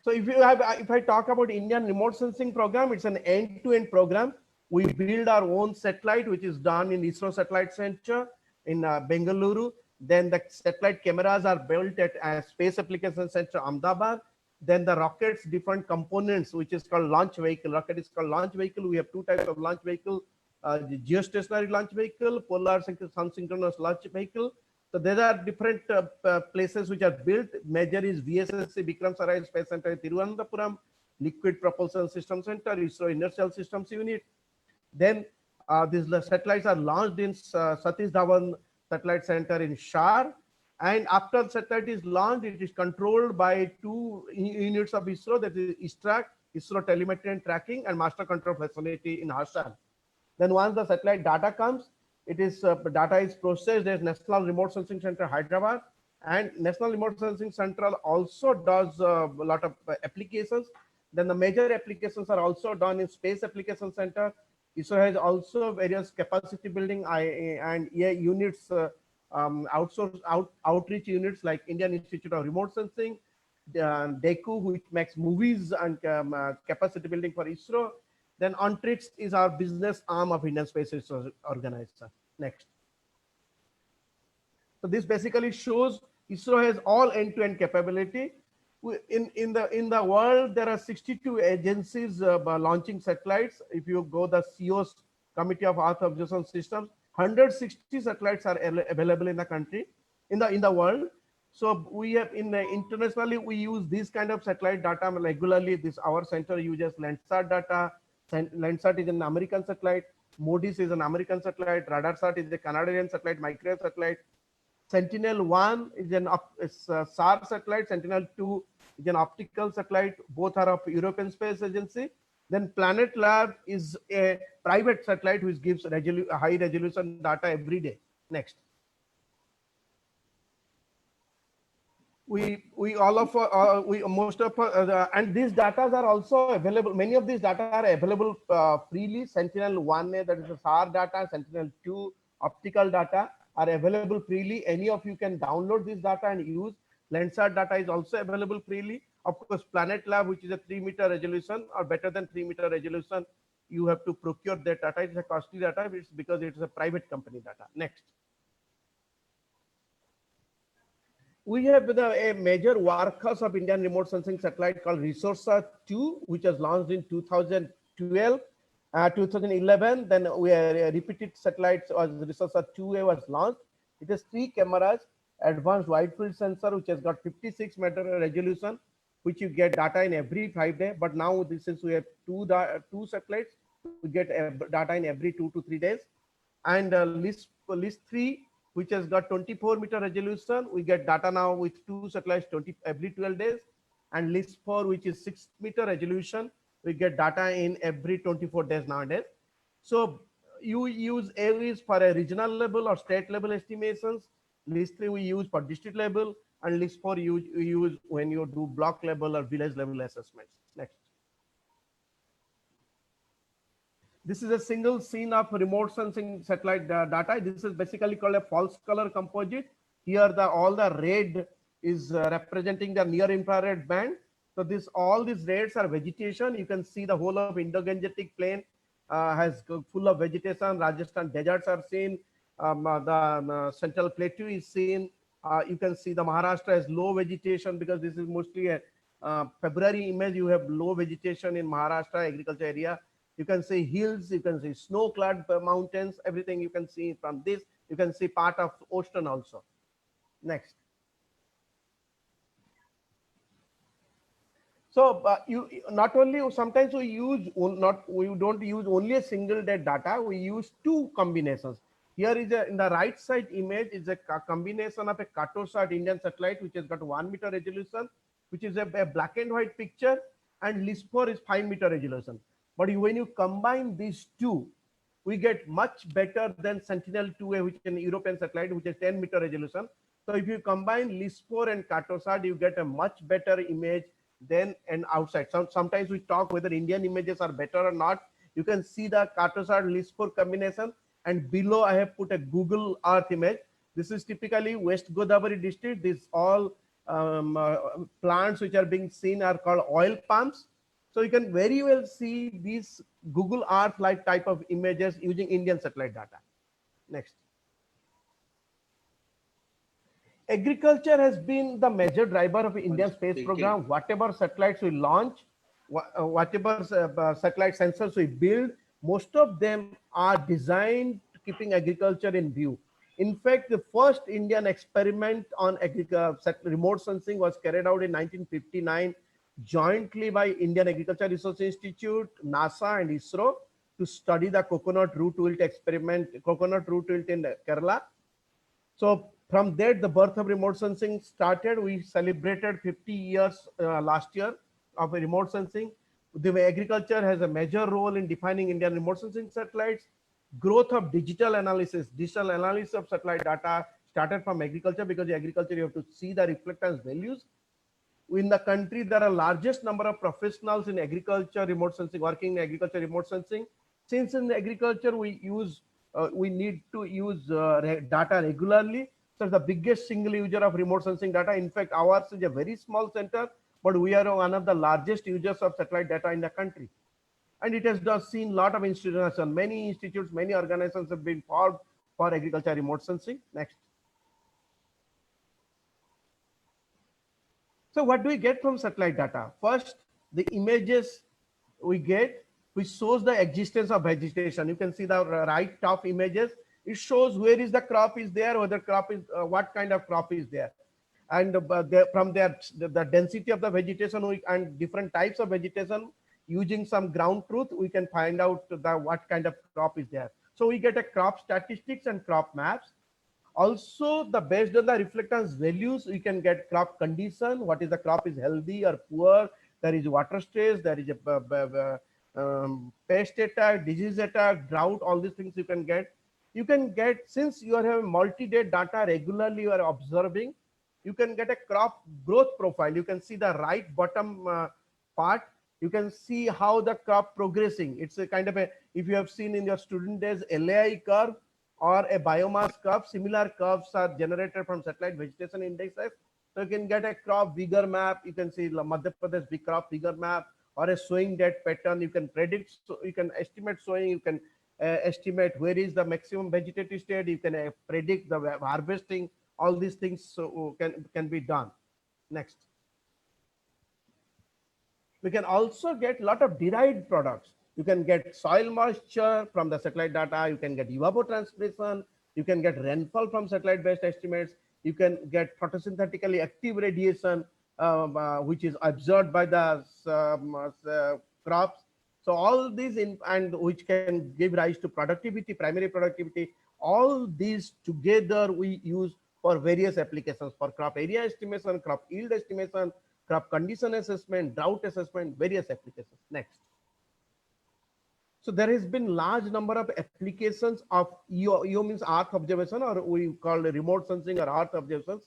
Speaker 7: So if I talk about Indian remote sensing program, it's an end-to-end program. We build our own satellite, which is done in ISRO Satellite Center in Bengaluru. Then the satellite cameras are built at Space Application Center, Ahmedabad. Then the rockets, different components, which is called launch vehicle. Rocket is called launch vehicle. We have two types of launch vehicle, the geostationary launch vehicle, polar sun-synchronous launch vehicle. So there are different places which are built. Major is VSSC, Vikram Sarai Space Center, Thiruvananthapuram, Liquid Propulsion System Center, ISRO Inertial Systems Unit. Then these satellites are launched in Satish Dhawan Satellite Center in Shar. And after the satellite is launched, it is controlled by two units of ISRO, that is ISTRAC, ISRO Telemetry and Tracking, and Master Control Facility in Hassan. Then once the satellite data comes, it is data is processed at National Remote Sensing Center, Hyderabad. And National Remote Sensing Center also does a lot of applications. Then the major applications are also done in Space Application Center. ISRO has also various capacity building and units, outreach units like Indian Institute of Remote Sensing, DECU, which makes movies and capacity building for ISRO. Then Ontrix is our business arm of Indian Space Research Organization. Next. So this basically shows ISRO has all end-to-end capability. In the world, there are 62 agencies launching satellites. If you go the CEO's Committee of Earth Observation Systems, 160 satellites are available in the country, in the world. So we have internationally, we use this kind of satellite data regularly. Our center uses Landsat data. Landsat is an American satellite. MODIS is an American satellite. RadarSat is a Canadian satellite, microwave satellite. Sentinel-1 is an SAR satellite. Sentinel-2 is an optical satellite. Both are of European Space Agency. Then Planet Lab is a private satellite which gives high resolution data every day. Next. And these data are also available. Many of these data are available freely. Sentinel-1A, that is the SAR data. Sentinel-2 optical data are available freely. Any of you can download this data and use. Landsat data is also available freely. Of course, Planet Lab, which is a 3-meter resolution or better than 3-meter resolution, you have to procure that data. It's a costly data because it's a private company data. Next. We have a major workhorse of Indian remote sensing satellite called Resource 2, which was launched in 2012, 2011. Then we repeated satellites as Resource 2A was launched. It has 3 cameras, advanced wide field sensor, which has got 56-meter resolution, which you get data in every 5 days. But now, since we have two satellites, we get data in every 2 to 3 days. And list 3, which has got 24-meter resolution, we get data now with 2 satellites every 12 days. And list 4, which is 6-meter resolution, we get data in every 24 days nowadays. So you use AVIS for a regional level or state level estimations. List 3 we use for district level, and list 4 you use when you do block level or village level assessments. Next. This is a single scene of remote sensing satellite data. This is basically called a false color composite. Here all the red is representing the near infrared band. So all these reds are vegetation. You can see the whole of Indo-Gangetic plain has full of vegetation. Rajasthan deserts are seen. The central plateau is seen. You can see the Maharashtra has low vegetation because this is mostly a February image. You have low vegetation in Maharashtra agriculture area. You can see hills, you can see snow-clad mountains, everything you can see from this. You can see part of ocean also. Next. So you not only sometimes we don't use only a single day data. We use 2 combinations. Here is in the right side image is a combination of a Cartosat Indian satellite, which has got 1-meter resolution, which is a black and white picture, and LIS4 is 5-meter resolution. But when you combine these 2, we get much better than Sentinel-2A, which is an European satellite, which is 10-meter resolution. So if you combine LIS4 and Cartosat, you get a much better image than an outside. Sometimes we talk whether Indian images are better or not. You can see the Cartosat LIS4 combination, and below I have put a Google Earth image. This is typically West Godavari district. These all plants which are being seen are called oil palms. So you can very well see these Google Earth like type of images using Indian satellite data. Next. Agriculture has been the major driver of Indian space program. Whatever satellites we launch, whatever satellite sensors we build, most of them are designed keeping agriculture in view. In fact, the first Indian experiment on remote sensing was carried out in 1959 jointly by Indian Agriculture Research Institute, NASA and ISRO to study the coconut root wilt experiment, coconut root wilt in Kerala. So from there, the birth of remote sensing started. We celebrated 50 years last year of remote sensing. The agriculture has a major role in defining Indian remote sensing satellites. Growth of digital analysis of satellite data started from agriculture, because in agriculture you have to see the reflectance values. In the country, there are largest number of professionals in agriculture remote sensing, working in agriculture remote sensing. Since in agriculture we need to use data regularly, so the biggest single user of remote sensing data. In fact, ours is a very small center, but we are one of the largest users of satellite data in the country. And it has just seen a lot of institutions, many institutes, many organizations have been formed for agriculture remote sensing. Next. So what do we get from satellite data? First, the images we get, which shows the existence of vegetation. You can see the right top images. It shows where is the crop is there, whether crop is, what kind of crop is there. And from there, the density of the vegetation and different types of vegetation, using some ground truth, we can find out what kind of crop is there. So we get a crop statistics and crop maps. Also, based on the reflectance values, we can get crop condition, what is the crop is healthy or poor, there is water stress, there is a pest attack, disease attack, drought, all these things you can get. You can get, since you are having multi-day data regularly you are observing, you can get a crop growth profile. You can see the right bottom part. You can see how the crop progressing. It's a kind of a, if you have seen in your student days, LAI curve or a biomass curve, similar curves are generated from satellite vegetation indexes. So you can get a crop vigor map. You can see Madhya Pradesh big crop vigor map, or a sowing date pattern. You can predict, so you can estimate sowing. You can estimate where is the maximum vegetative state. You can predict the harvesting All these things can be done. Next. We can also get a lot of derived products. You can get soil moisture from the satellite data. You can get evapotranspiration. You can get rainfall from satellite-based estimates. You can get photosynthetically active radiation, which is absorbed by the crops. So all these and which can give rise to productivity, primary productivity. All these together we use for various applications, for crop area estimation, crop yield estimation, crop condition assessment, drought assessment, various applications. Next. So there has been large number of applications of EO means Earth observation, or we call remote sensing or Earth observations.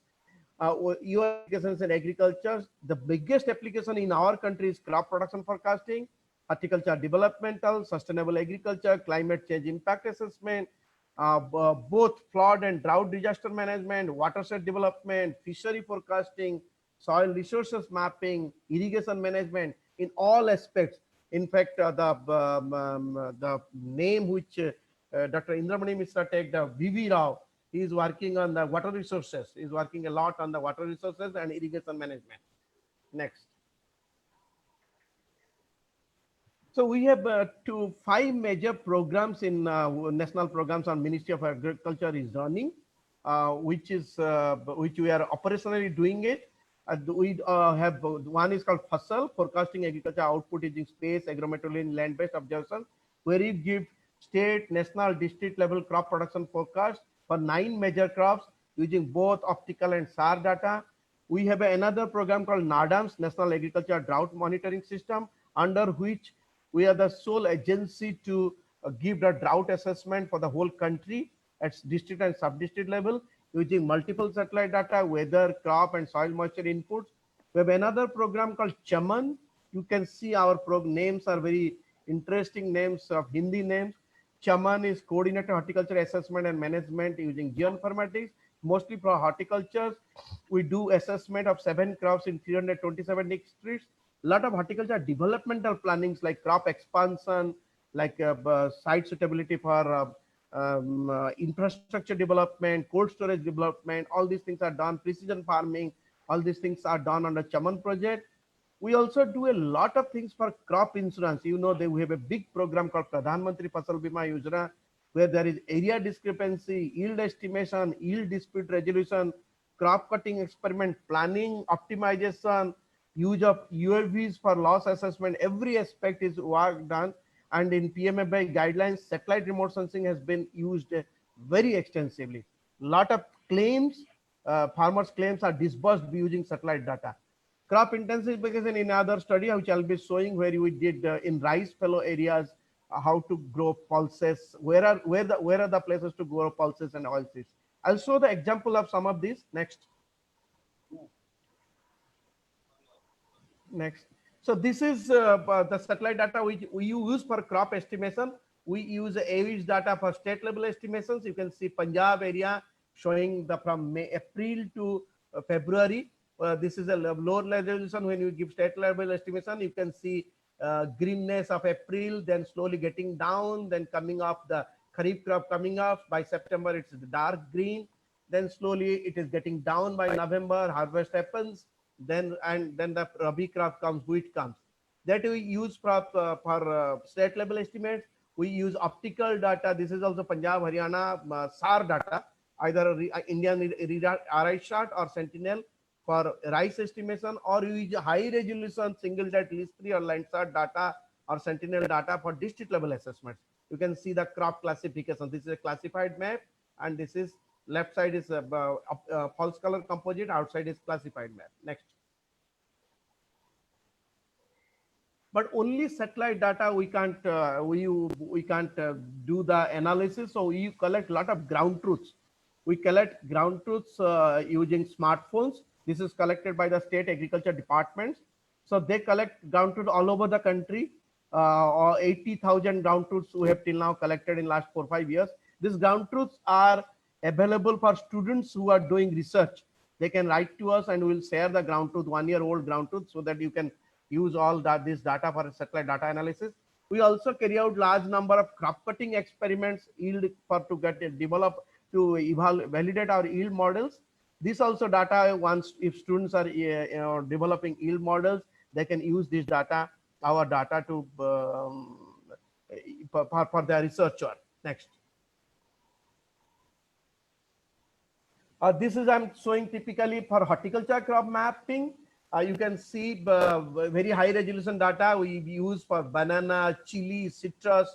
Speaker 7: EO applications in agriculture. The biggest application in our country is crop production forecasting, horticulture developmental, sustainable agriculture, climate change impact assessment, both flood and drought disaster management, watershed development, fishery forecasting, soil resources mapping, irrigation management, in all aspects. In fact, the name which Dr. Indramani Mishra take, the VV Rao, he is working on the water resources. He is working a lot on the water resources and irrigation management. Next. So we have 5 major programs in national programs on Ministry of Agriculture is running, which we are operationally doing it. We have one is called FASAL, Forecasting Agriculture Output Using Space, Agrometeorology and Land-Based Observation, where it gives state, national, district level crop production forecast for 9 major crops using both optical and SAR data. We have another program called NADAMS, National Agriculture Drought Monitoring System, under which we are the sole agency to give the drought assessment for the whole country at district and sub-district level, using multiple satellite data, weather, crop, and soil moisture inputs. We have another program called Chaman. You can see our names are very interesting names of Hindi names. Chaman is Coordinated Horticulture Assessment and Management using geoinformatics, mostly for horticulture. We do assessment of 7 crops in 327 districts. A lot of horticulture developmental plannings like crop expansion, like site suitability for infrastructure development, cold storage development, all these things are done, precision farming, all these things are done on the Chaman project. We also do a lot of things for crop insurance. You know that we have a big program called Pradhan Mantri Fasal Bima Yojana, where there is area discrepancy, yield estimation, yield dispute resolution, crop cutting experiment planning, optimization, use of UAVs for loss assessment. Every aspect is work done. And in PMFBI guidelines, satellite remote sensing has been used very extensively. A lot of claims, farmers' claims are disbursed using satellite data. Crop intensification in another study, which I'll be showing, where we did in rice fallow areas, how to grow pulses, where are the places to grow pulses and oilseeds. I'll show the example of some of these. Next. Next. So this is the satellite data which we use for crop estimation. We use AVIS data for state level estimations. You can see Punjab area showing the from April to February. This is a lower resolution. When you give state level estimation, you can see greenness of April, then slowly getting down, then coming up the Kharif crop coming up. By September, it's dark green. Then slowly it is getting down by November, harvest happens. Then the Rabi crop comes, wheat comes. That we use for state level estimates. We use optical data. This is also Punjab, Haryana, SAR data, either Indian RI chart or Sentinel for rice estimation, or you use high resolution single dot list 3 or Landsat data or Sentinel data for district level assessments. You can see the crop classification. This is a classified map, and this is left side is a false color composite, outside is classified map. Next. But only satellite data we can't do the analysis. So we collect a lot of ground truths. We collect ground truths using smartphones. This is collected by the state agriculture departments. So they collect ground truth all over the country. 80,000 ground truths we have till now collected in last 4 or 5 years. These ground truths are available for students who are doing research. They can write to us and we'll share the ground truth, 1-year-old ground truth, so that you can use all this data for satellite data analysis. We also carry out large number of crop cutting experiments, yield for to get develop to validate our yield models. This also data, once if students are developing yield models, they can use this data, our data, to for their research work. Next. This is I'm showing typically for horticulture crop mapping. You can see very high resolution data we use for banana, chili, citrus,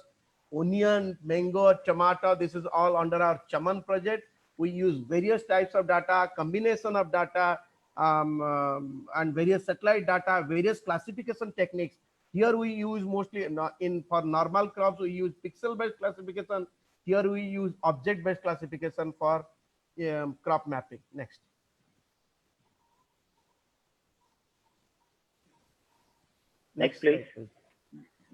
Speaker 7: onion, mango, tomato. This is all under our Chaman project. We use various types of data, combination of data, and various satellite data, various classification techniques. Here we use mostly for normal crops, we use pixel-based classification. Here we use object-based classification for crop mapping. Next.
Speaker 1: Next, please.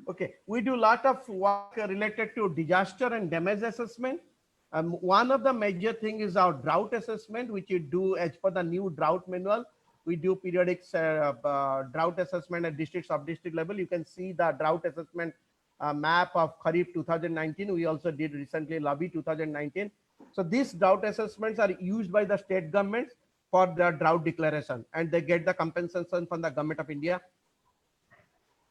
Speaker 7: Okay, we do a lot of work related to disaster and damage assessment. One of the major thing is our drought assessment, which you do as per the new drought manual. We do periodic drought assessment at district, sub-district level. You can see the drought assessment map of Kharif 2019. We also did recently Rabi 2019. So these drought assessments are used by the state governments for the drought declaration, and they get the compensation from the Government of India.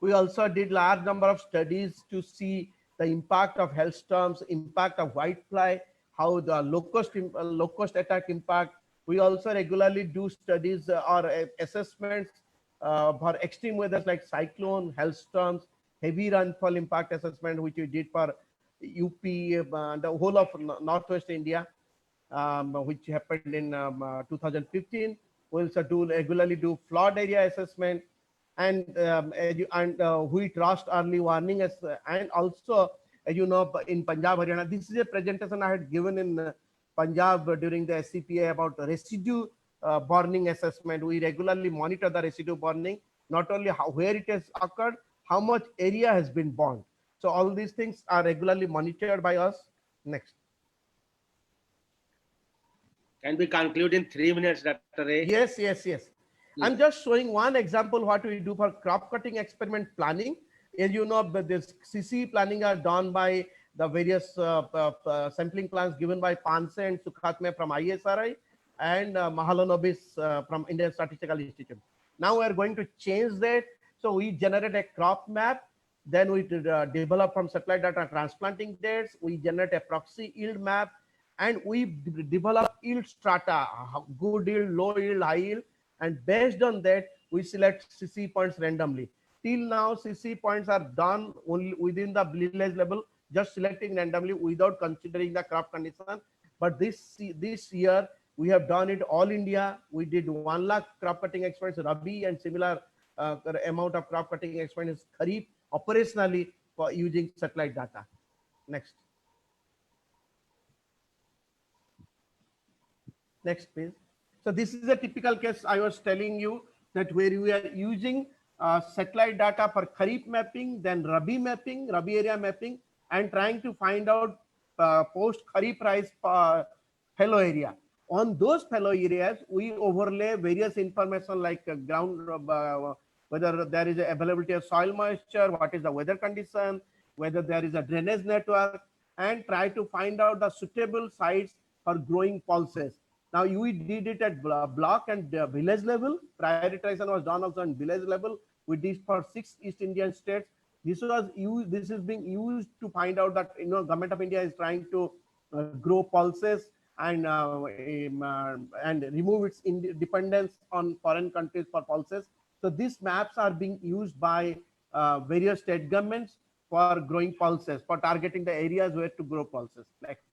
Speaker 7: We also did large number of studies to see the impact of hailstorms, impact of whitefly, how the locust attack impact. We also regularly do studies or assessments for extreme weathers like cyclone, hailstorms, heavy rainfall impact assessment, which we did for UP, the whole of Northwest India, which happened in 2015. We also regularly do flood area assessment, and wheat rust early warning, and also, you know, in Punjab, Haryana. This is a presentation I had given in Punjab during the SCPA about residue burning assessment. We regularly monitor the residue burning, not only where it has occurred, how much area has been burned. So all these things are regularly monitored by us. Next.
Speaker 3: Can we conclude in 3 minutes, Dr. Ray?
Speaker 7: Yes. I'm just showing one example what we do for crop cutting experiment planning. As you know, this CC planning are done by the various sampling plans given by Panse and Sukhatme from ISRI and Mahalanobis from Indian Statistical Institute. Now we are going to change that. So we generate a crop map. Then we develop from satellite data transplanting dates. We generate a proxy yield map, and we develop yield strata, good yield, low yield, high yield. And based on that, we select CC points randomly. Till now, CC points are done only within the village level, just selecting randomly without considering the crop condition. But this year, we have done it all India. We did 1 lakh crop cutting experiments, Rabi, and similar amount of crop cutting experiments, Kharif, operationally for using satellite data. Next. Next, please. So this is a typical case I was telling you, that where we are using satellite data for Kharif mapping, then Rabi mapping, Rabi area mapping, and trying to find out post Kharif rice fallow area. On those fallow areas, we overlay various information like ground, whether there is availability of soil moisture, what is the weather condition, whether there is a drainage network, and try to find out the suitable sites for growing pulses. Now we did it at block and village level. Prioritization was done also on village level. We did for 6 East Indian states. This was used. This is being used to find out that, you know, Government of India is trying to grow pulses and remove its dependence on foreign countries for pulses. So these maps are being used by various state governments for growing pulses, for targeting the areas where to grow pulses. Next.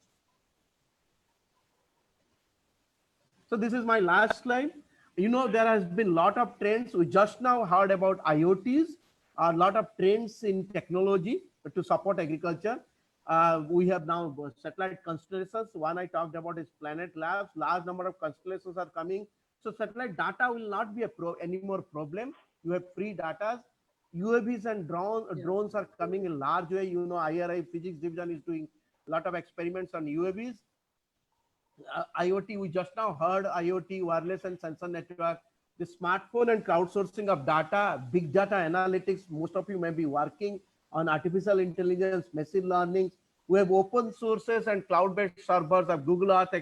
Speaker 7: So this is my last slide. You know, there has been a lot of trends. We just now heard about IoTs, a lot of trends in technology to support agriculture. We have now satellite constellations. One I talked about is Planet Labs. Large number of constellations are coming. So satellite data will not be any more problem. You have free data. UAVs and drones are coming in large way. You know, IRI Physics Division is doing a lot of experiments on UAVs. IoT, we just now heard IoT, wireless and sensor network, the smartphone and crowdsourcing of data, big data analytics. Most of you may be working on artificial intelligence, machine learning. We have open sources and cloud-based servers of Google Earth,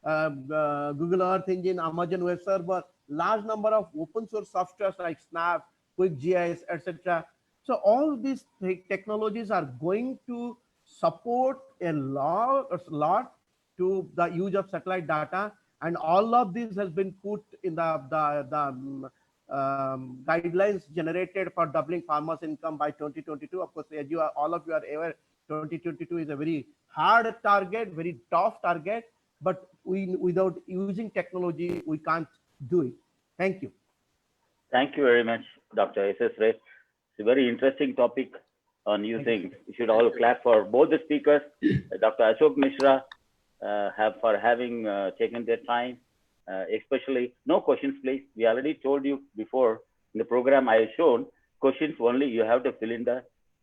Speaker 7: Google Earth Engine, Amazon Web Server, large number of open source softwares like Snap, QuickGIS, etc. So all these technologies are going to support a lot to the use of satellite data, and all of this has been put in the guidelines generated for doubling farmers' income by 2022. Of course, as all of you are aware, 2022 is a very hard target, very tough target, but without using technology, we can't do it. Thank you.
Speaker 1: Thank you very much, Dr. S.S. Ray. It's a very interesting topic on new things. You should all clap for both the speakers, Dr. Ashok Mishra, for having taken their time, especially no questions, please. We already told you before in the program I have shown questions only. You have to fill in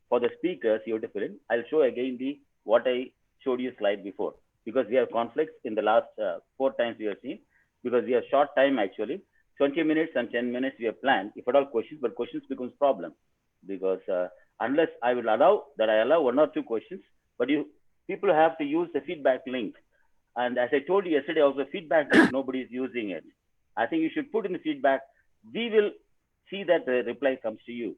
Speaker 1: for the speakers, you have to fill in. I'll show again what I showed you slide before, because we have conflicts in the last 4 times we have seen, because we have short time actually. 20 minutes and 10 minutes we have planned, if at all questions, but questions becomes problem, because unless I will allow 1 or 2 questions, but people have to use the feedback link. And as I told you yesterday also, feedback link, nobody is using it. I think you should put in the feedback. We will see that the reply comes to you.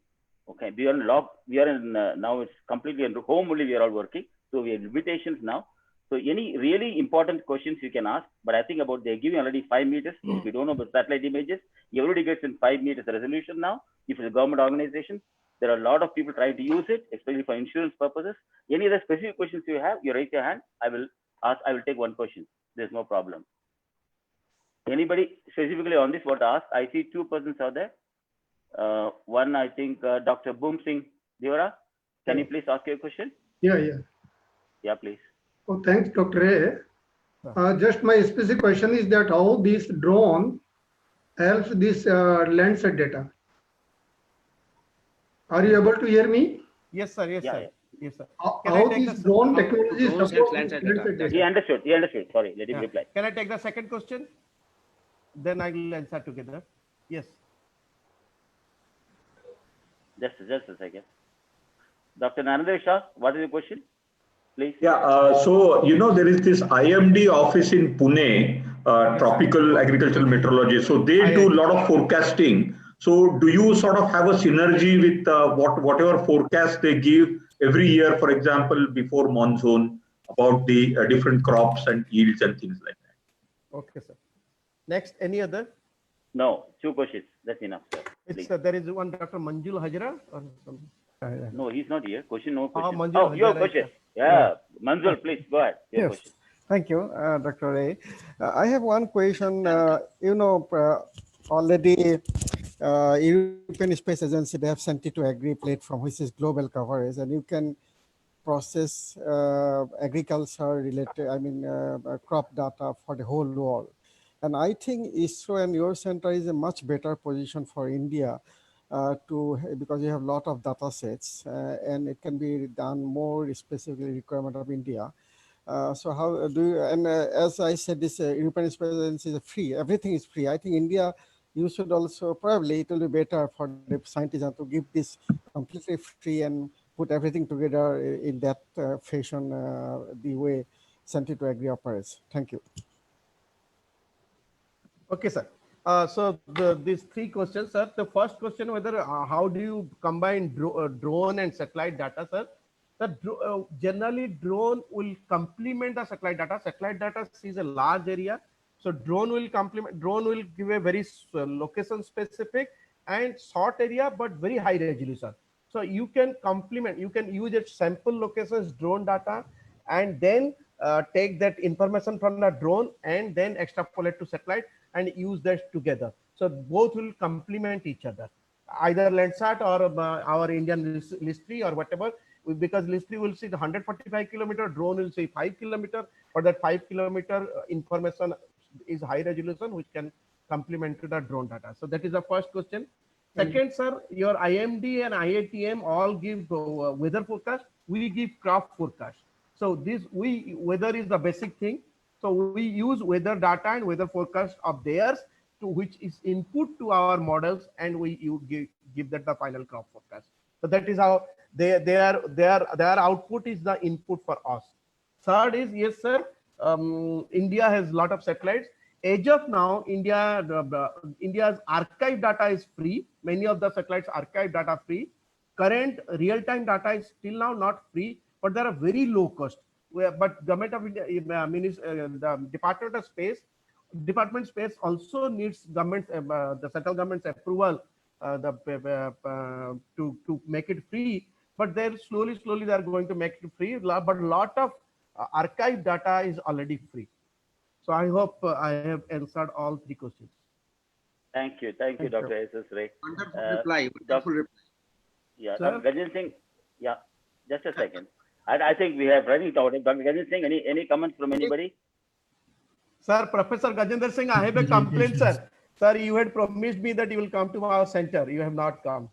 Speaker 1: Okay, we are in now it's completely in home only, we are all working. So we have invitations now. So any really important questions you can ask, but I think they're giving already 5 meters. If you don't know about satellite images, everybody gets in 5 meters resolution now. If it's a government organization, there are a lot of people trying to use it, especially for insurance purposes. Any other specific questions you have, you raise your hand. I will take 1 question. There's no problem. Anybody specifically on this want to ask? I see 2 persons are there. One, I think, Dr. Boom Singh Devara. Can you please ask your question? Yeah, please.
Speaker 8: Oh, thanks, Dr. A. Just my specific question is that how this drone helps this Landsat data. Are you able to hear me?
Speaker 7: Yes, sir. Yes,
Speaker 1: Yeah,
Speaker 7: sir.
Speaker 1: yeah.
Speaker 7: Yes, sir.
Speaker 8: How this drone technology
Speaker 3: drones
Speaker 8: supports
Speaker 3: help Landsat
Speaker 8: Landsat
Speaker 3: data.
Speaker 1: He understood. Sorry, let him
Speaker 7: Yeah.
Speaker 1: reply.
Speaker 7: Can I take the second question? Then I will answer together. Yes.
Speaker 1: Just a second. Dr. Narendra Shah, what is your question? Please.
Speaker 9: Yeah, so there is this IMD office in Pune, tropical agricultural meteorology. So they do a lot of forecasting. So do you sort of have a synergy with whatever forecast they give every year, for example, before monsoon, about the different crops and yields and things like that?
Speaker 7: Okay, sir. Next, any other?
Speaker 1: No, 2 questions. That's enough, sir.
Speaker 7: It's there is one Dr. Manjul Hajra or something.
Speaker 1: No, he's not here. No question.
Speaker 7: Manjul
Speaker 1: Your
Speaker 7: Hajra,
Speaker 1: question.
Speaker 7: yeah.
Speaker 1: Yeah, Manjul, please go ahead. Your question.
Speaker 10: Thank you, Dr. Ray. I have one question. Already European Space Agency, they have sent it to Agri platform, which is global coverage, and you can process agriculture related, crop data for the whole world. And I think ISRO and your center is a much better position for India because you have a lot of data sets and it can be done more specifically requirement of India. So how do you, and as I said, this European Space Agency is free, everything is free. I think India, you should also, probably it will be better for the scientists to give this completely free and put everything together in that fashion, the way Center to Agri operates. Thank you.
Speaker 7: Okay, sir. So these 3 questions, sir. The first question, whether how do you combine drone and satellite data, sir? Generally, drone will complement the satellite data. Satellite data is a large area, so drone will complement. Drone will give a very location specific and short area, but very high resolution. So you can complement. You can use a sample locations drone data, and then take that information from the drone and then extrapolate to satellite and use that together. So both will complement each other, either Landsat or our Indian LISTRI or whatever, because LISTRI will see the 145 kilometer, drone will see 5 kilometer, but that 5 kilometer information is high resolution, which can complement to the drone data. So that is the first question. Second, sir, your IMD and IATM all give weather forecast. We give crop forecast. So weather is the basic thing. So we use weather data and weather forecast of theirs, to which is input to our models, and we give that the final crop forecast. So that is how their output is the input for us. Third is, yes, sir, India has a lot of satellites. As of now, India's archive data is free. Many of the satellites archive data free. Current real-time data is still now not free, but they are very low cost. But Government of India, the Department of Space also needs the central government's approval to make it free. But they're slowly they are going to make it free. But a lot of archive data is already free. So I hope I have answered all three questions.
Speaker 1: Thank you, Dr. S.S. Ray.
Speaker 3: Wonderful reply. Wonderful reply.
Speaker 1: Yeah,
Speaker 7: Sir?
Speaker 1: Dr. Gajendra Singh. Yeah, just a second. I think we have running out. Dr. Gajendra Singh, any comments from anybody?
Speaker 7: Sir, Professor Gajendra Singh, I have a complaint, sir. Sir, you had promised me that you will come to our center. You have not come.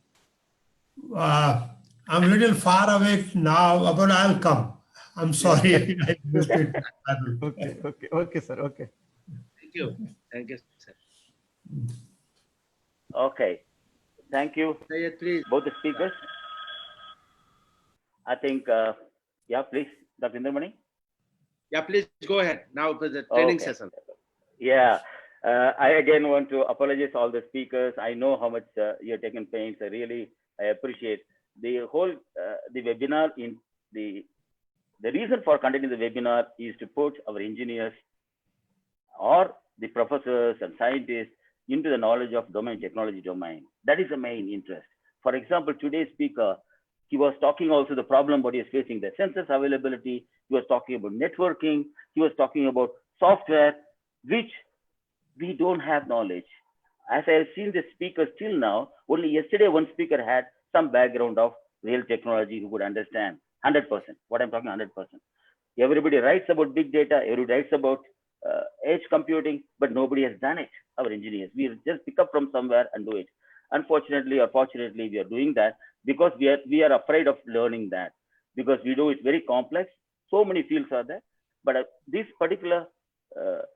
Speaker 11: I'm a little far away now, but I'll come. I'm sorry. I missed it.
Speaker 7: Okay, sir. Okay.
Speaker 3: Thank you, sir.
Speaker 1: Okay, thank you,
Speaker 3: Sayed, please.
Speaker 1: both the speakers. I think, yeah, please, Dr. Indramani.
Speaker 3: Yeah, please go ahead now for the training session.
Speaker 1: Yeah, I again want to apologize to all the speakers. I know how much you're taking pains. I appreciate the whole the webinar. In the reason for conducting the webinar is to put our engineers or the professors and scientists into the knowledge of technology domain. That is the main interest. For example, today's speaker, he was talking also the problem what he is facing, the sensors availability. He was talking about networking. He was talking about software, which we don't have knowledge. As I have seen the speakers till now, only yesterday one speaker had some background of real technology who could understand 100%. What I'm talking 100%. Everybody writes about big data. Everybody writes about edge computing, but nobody has done it. Our engineers, we just pick up from somewhere and do it. Unfortunately or fortunately, we are doing that because we are afraid of learning that, because we do it very complex. So many fields are there, but this particular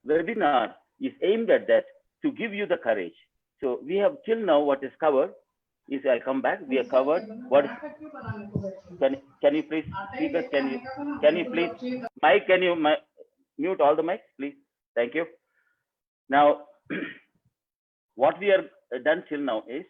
Speaker 1: webinar is aimed at that, to give you the courage. So we have till now what is covered is, I'll come back. We have covered what is, can you please, speakers, can you please, Mike, can you mute all the mics, please? Thank you. Now, what we have done till now is,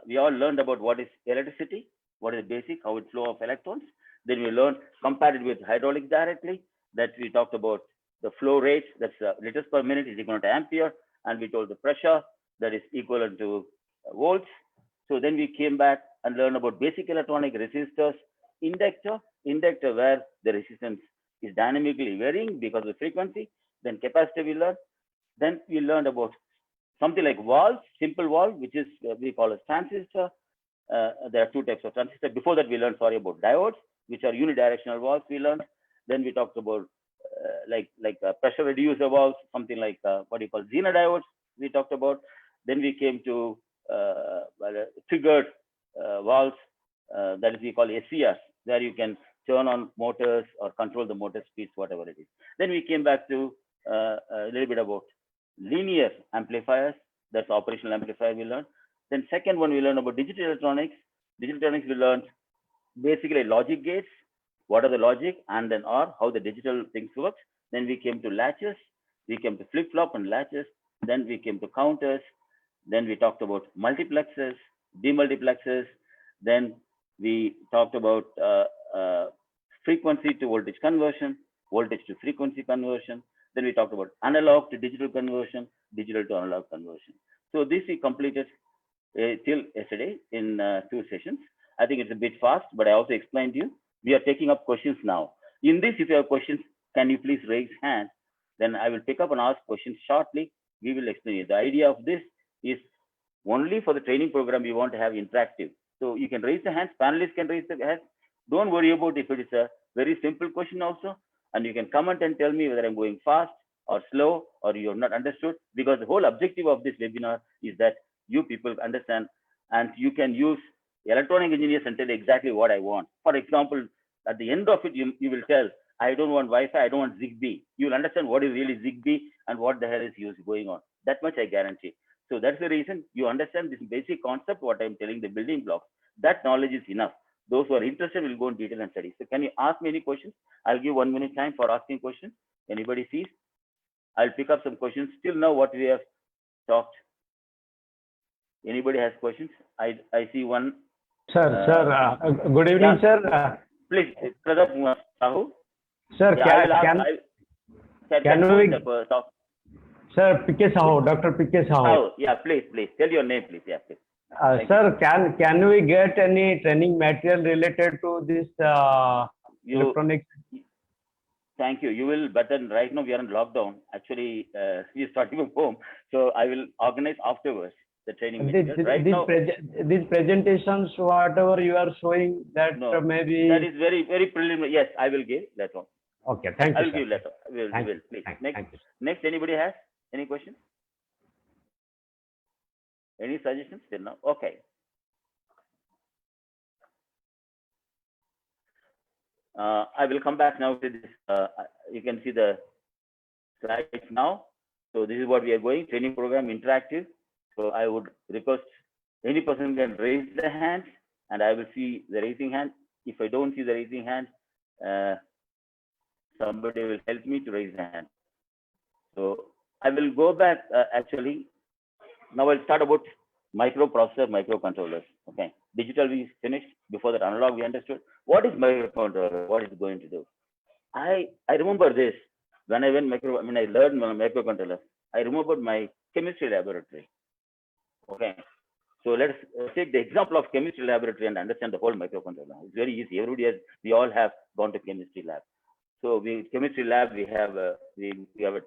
Speaker 1: we all learned about what is electricity, what is basic, how it flow of electrons. Then we learned, compared it with hydraulics directly, that we talked about the flow rate, that's liters per minute is equal to ampere. And we told the pressure that is equivalent to volts. So then we came back and learned about basic electronic resistors, inductor where the resistance is dynamically varying because of the frequency. Then capacitor we learned. Then we learned about something like valve, simple valve, which is we call as transistor. There are two types of transistor. Before that, we learned, about diodes, which are unidirectional valves. We learned. Then we talked about pressure reducer valves, something like what you call Zener diodes. We talked about. Then we came to triggered valves, that is we call SCRs, where you can turn on motors or control the motor speeds, whatever it is. Then we came back to a little bit about linear amplifiers. That's operational amplifier we learned. Then second one, we learned about digital electronics. Digital electronics, we learned basically logic gates, what are the logic, and then how the digital things work. Then we came to latches. We came to flip-flop and latches. Then we came to counters. Then we talked about multiplexers, demultiplexers. Then we talked about frequency to voltage conversion, voltage to frequency conversion. Then we talked about analog to digital conversion, digital to analog conversion. So this we completed till yesterday in 2 sessions. I think it's a bit fast, but I also explained to you. We are taking up questions now. In this, if you have questions, can you please raise hand? Then I will pick up and ask questions shortly. We will explain it. The idea of this is only for the training program. We want to have interactive. So you can raise the hands. Panelists can raise the hands. Don't worry about if it is a very simple question also. And you can comment and tell me whether I'm going fast or slow or you have not understood, because the whole objective of this webinar is that you people understand and you can use electronic engineers and tell exactly what I want. For example, at the end of it, you will tell, I don't want Wi-Fi, I don't want ZigBee. You will understand what is really ZigBee and what the hell is going on. That much I guarantee. So that's the reason you understand this basic concept, what I'm telling, the building blocks. That knowledge is enough. Those who are interested will go in detail and study. So can you ask me any questions? I'll give 1 minute time for asking questions. Anybody sees? I'll pick up some questions. Till now, what we have talked. Anybody has questions? I see one.
Speaker 12: Good evening, sir.
Speaker 1: Please, Pradap Sahu.
Speaker 12: Sir,
Speaker 1: can we talk?
Speaker 12: Sir, P.K. Sahu, Dr. P.K. Sahu.
Speaker 1: Oh, yeah, please. Tell your name, please. Yeah, please.
Speaker 12: Sir, can we get any training material related to this electronics?
Speaker 1: Thank you. You will, but then right now we are in lockdown. Actually, we are starting from home, so I will organize afterwards the training material.
Speaker 12: These presentations, whatever you are showing, that maybe
Speaker 1: that is very, very preliminary. Yes, I will give later on.
Speaker 12: Okay, thank you.
Speaker 1: I will give later. We will, please. Next, anybody has any questions? Any suggestions till now? Okay. I will come back now to this. You can see the slides now. So this is what we are going, training program interactive. So I would request any person can raise their hands and I will see the raising hand. If I don't see the raising hand, somebody will help me to raise the hand. So I will go back actually. Now I'll start about microprocessor, microcontrollers. Okay, digital we finished. Before that, analog we understood. What is microcontroller? What is it going to do? I remember this when I learned microcontroller. I remembered my chemistry laboratory. Okay, so let's take the example of chemistry laboratory and understand the whole microcontroller. It's very easy. We all have gone to chemistry lab. So chemistry lab we have a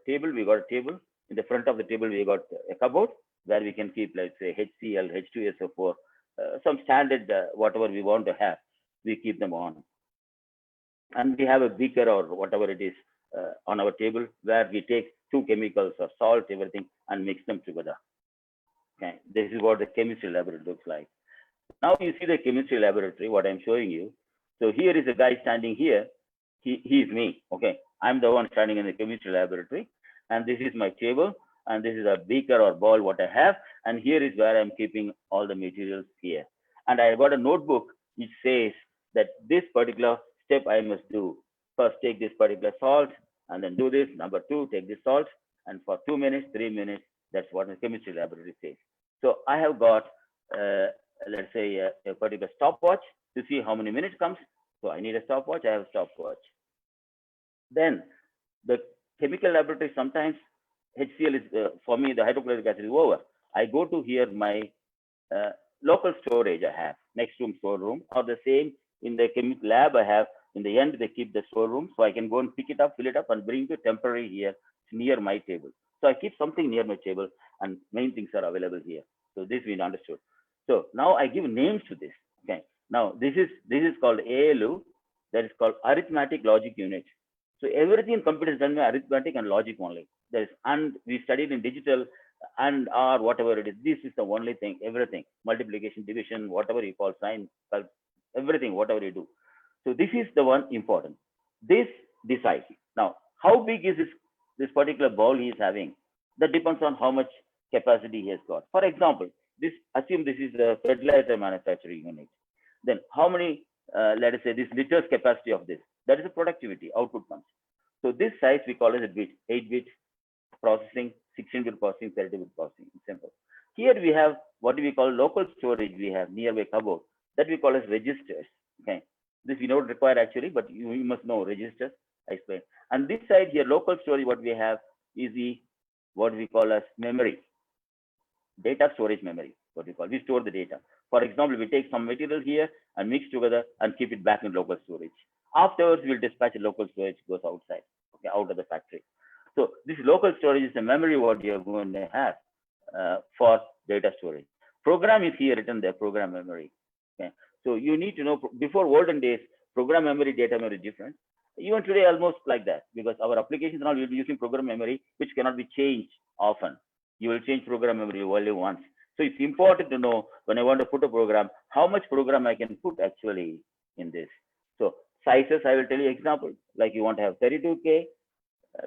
Speaker 1: table. We got a table. In the front of the table we got a cupboard where we can keep, let's say, HCl, H2SO4, some standard whatever we want to have. We keep them on, and we have a beaker or whatever it is on our table where we take two chemicals or salt, everything, and mix them together. Okay, this is what the chemistry laboratory looks like. Now you see the chemistry laboratory, what I'm showing you. So here is a guy standing here. He is me. Okay, I'm the one standing in the chemistry laboratory, and this is my table, and this is a beaker or ball what I have, and here is where I'm keeping all the materials here. And I got a notebook which says that this particular step I must do. First, take this particular salt, and then do this. Number two, take this salt, and for 2 minutes, 3 minutes, that's what the chemistry laboratory says. So I have got, let's say, a particular stopwatch to see how many minutes comes. So I need a stopwatch. I have a stopwatch. Then the chemical laboratory, sometimes HCl is, for me, the hydrochloric acid is over. I go to here my local storage I have, next room storeroom, or the same in the chemical lab I have. In the end, they keep the storeroom, so I can go and pick it up, fill it up, and bring it temporary here near my table. So I keep something near my table, and main things are available here. So this we understood. So now I give names to this. Okay. Now this is called ALU. That is called arithmetic logic unit. So everything in computer is done by arithmetic and logic only. There is, and we studied in digital and or whatever it is. This is the only thing. Everything, multiplication, division, whatever you call sign, everything, whatever you do. So this is the one important. This decides. Now, how big is this particular ball he is having? That depends on how much capacity he has got. For example, assume this is a fertilizer manufacturing unit. Then how many, let us say, this liters capacity of this? That is a productivity, output comes. So this size we call as a bit, 8-bit processing, 16-bit processing, 32-bit processing. It's simple. Here we have what we call local storage. We have nearby cupboard that we call as registers. Okay, this we don't require actually, but you must know registers. I explain. And this side here, local storage, what we have is what we call as memory, data storage memory. What we call, we store the data. For example, we take some material here and mix together and keep it back in local storage. Afterwards, we'll dispatch a local storage, goes outside, okay, out of the factory. So this local storage is a memory what you're going to have for data storage. Program is here written there, program memory. Okay. So you need to know, before olden days, program memory, data memory different. Even today, almost like that, because our applications now will be using program memory, which cannot be changed often. You will change program memory only once. So it's important to know when I want to put a program, how much program I can put actually in this. So sizes, I will tell you example, like you want to have 32K,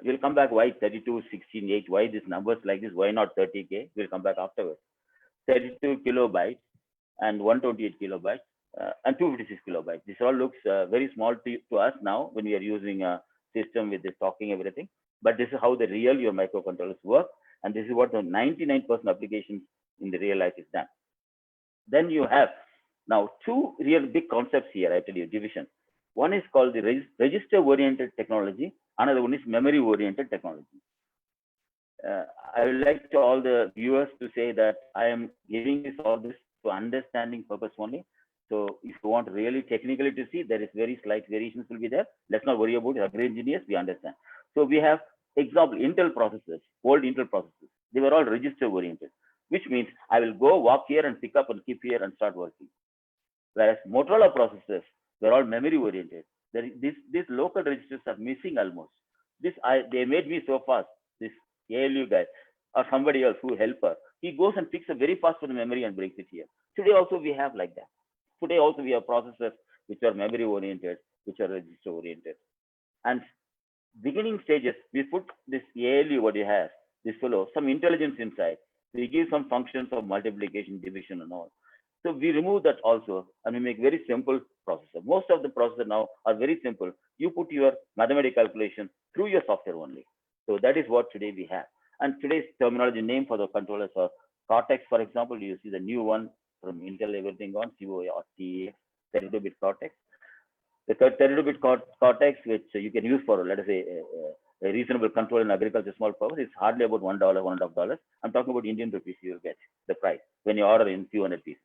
Speaker 1: we'll come back why 32, 16, 8, why these numbers like this, why not 30K, we'll come back afterwards. 32 kilobytes and 128 kilobytes and 256 kilobytes. This all looks very small to us now when we are using a system with this talking everything. but this is how the real your microcontrollers work. And this is what the 99% applications in the real life is done. Then you have now two real big concepts here, I tell you, division. One is called the register-oriented technology. Another one is memory-oriented technology. I would like to all the viewers to say that I am giving all this to understanding purpose only. So if you want really technically to see, there is very slight variations will be there. Let's not worry about it. Agri engineers, we understand. So we have example, Intel processors, old Intel processors. They were all register-oriented, which means I will go walk here and pick up and keep here and start working. Whereas Motorola processors, they're all memory-oriented. These local registers are missing almost. They made me so fast. This ALU guy or somebody else who help her, he goes and picks up very fast for the memory and brings it here. Today also we have like that. Today also we have processors which are memory-oriented, which are register-oriented. And beginning stages, we put this ALU, what you have, this fellow, some intelligence inside. We give some functions of multiplication, division, and all. So we remove that also, and we make very simple processor. Most of the processors now are very simple. You put your mathematical calculation through your software only. So that is what today we have. And today's terminology name for the controllers are Cortex, for example. You see the new one from Intel, everything on CORTEX, 32-bit Cortex. The 32-bit Cortex, which you can use for, let us say, a reasonable control in agriculture, small power, is hardly about $1, $1.5. I'm talking about Indian rupees. You will get the price when you order in few hundred pieces.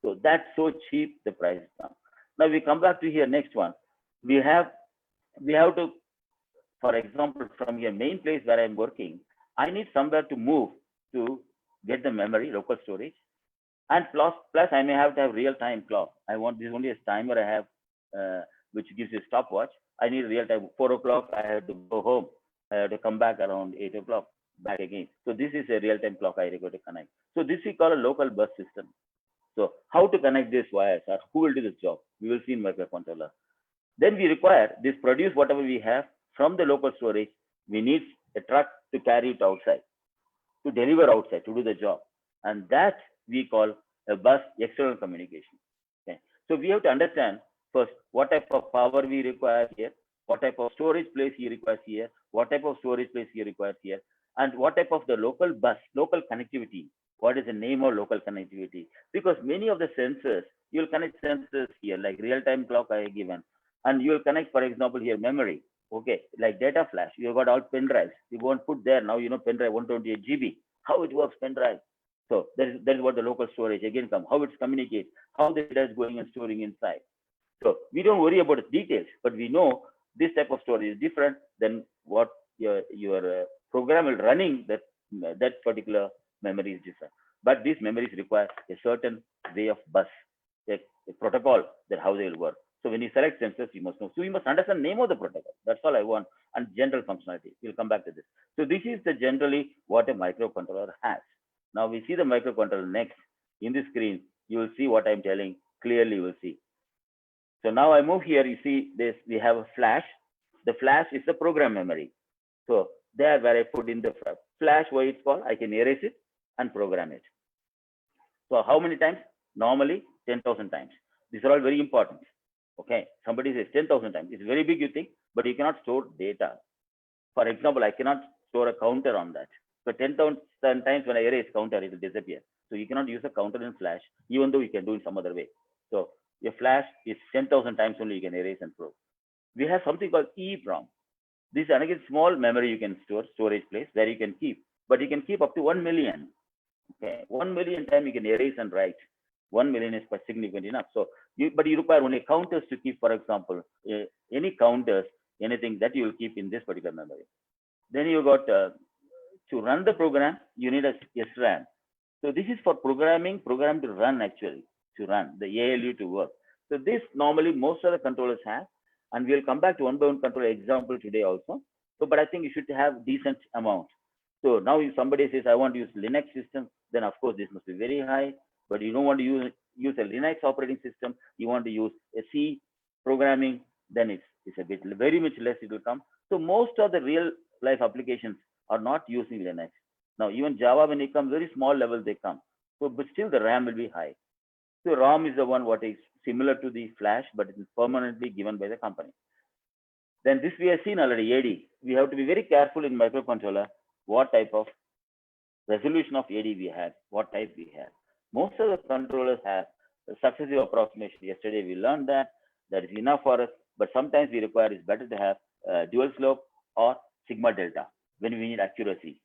Speaker 1: So that's so cheap, the price is now. Now we come back to here, next one. We have to, for example, from your main place where I'm working, I need somewhere to move to get the memory, local storage. And plus I may have to have real-time clock. I want this only a timer I have, which gives you a stopwatch. I need real time. 4 o'clock, I have to go home. I have to come back around 8 o'clock, back again. So this is a real-time clock I require to connect. So this we call a local bus system. So how to connect these wires, or who will do this job? We will see in microcontroller. Then we require this produce whatever we have from the local storage. We need a truck to carry it outside, to deliver outside, to do the job. And that we call a bus external communication. Okay. So we have to understand first what type of power we require here, what type of storage place he requires here, what type of storage place he requires here, and what type of the local bus, local connectivity. What is the name of local connectivity? Because many of the sensors, you'll connect sensors here, like real-time clock I have given, and you will connect, for example, here memory. Okay, like data flash, you've got all pen drives. You go and put there, now you know pen drive 128 GB, how it works, pen drive. So that is what the local storage again comes, how it's communicates, how the data is going and storing inside. So we don't worry about the details, but we know this type of storage is different than what your program is running, that particular memory is different. But these memories require a certain way of bus, a protocol that how they will work. So when you select sensors, you must know. So you must understand the name of the protocol. That's all I want. And general functionality. We'll come back to this. So this is the generally what a microcontroller has. Now we see the microcontroller next. In the screen, you will see what I'm telling. Clearly you will see. So now I move here, you see this, we have a flash. The flash is the program memory. So there where I put in the flash, what it's called, I can erase it and program it. So how many times? Normally 10,000 times. These are all very important. Okay, somebody says 10,000 times. It's very big, you think, but you cannot store data. For example, I cannot store a counter on that. So 10,000 times when I erase counter, it will disappear. So you cannot use a counter in flash, even though you can do it some other way. So your flash is 10,000 times only you can erase and probe. We have something called EEPROM. This is another small memory you can store, storage place where you can keep, but you can keep up to 1 million. Okay, 1 million times you can erase and write. 1 million is quite significant enough. So, but you require only counters to keep, for example, any counters, anything that you will keep in this particular memory. Then you got to run the program, you need a SRAM. So this is for program to run actually, to run the ALU to work. So this normally most of the controllers have, and we'll come back to one by one controller example today also. So, but I think you should have decent amount. So now if somebody says, I want to use Linux system, then of course this must be very high, but you don't want to use a Linux operating system, you want to use a C programming, then it's a bit very much less it will come. So most of the real life applications are not using Linux. Now even Java, when it comes very small level, they come. So, but still the RAM will be high. So ROM is the one what is similar to the flash, but it is permanently given by the company. Then this we have seen already, AD. We have to be very careful in microcontroller what type of resolution of AD we have, what type we have. Most of the controllers have a successive approximation. Yesterday we learned that is enough for us, but sometimes we require, it's better to have dual slope or sigma delta when we need accuracy.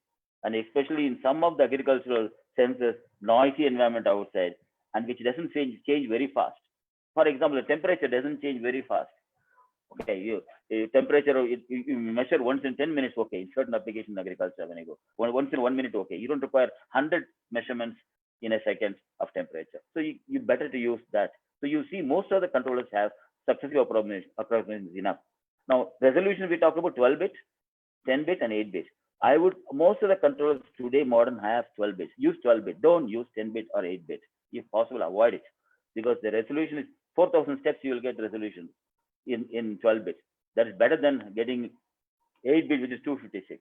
Speaker 1: And especially in some of the agricultural sensors, noisy environment outside, and which doesn't change very fast. For example, the temperature doesn't change very fast. Okay, temperature, you measure once in 10 minutes, okay, in certain applications in agriculture, when I go, once in 1 minute, okay. You don't require 100 measurements in a second of temperature. So you better to use that. So you see most of the controllers have successive approximations enough. Now, resolution, we talk about 12-bit, 10-bit, and 8-bit. Most of the controllers today, modern, have 12 bits. Use 12-bit. Don't use 10-bit or 8-bit. If possible, avoid it, because the resolution is 4,000 steps. You will get resolution in 12 bits. That is better than getting 8-bit, which is 256.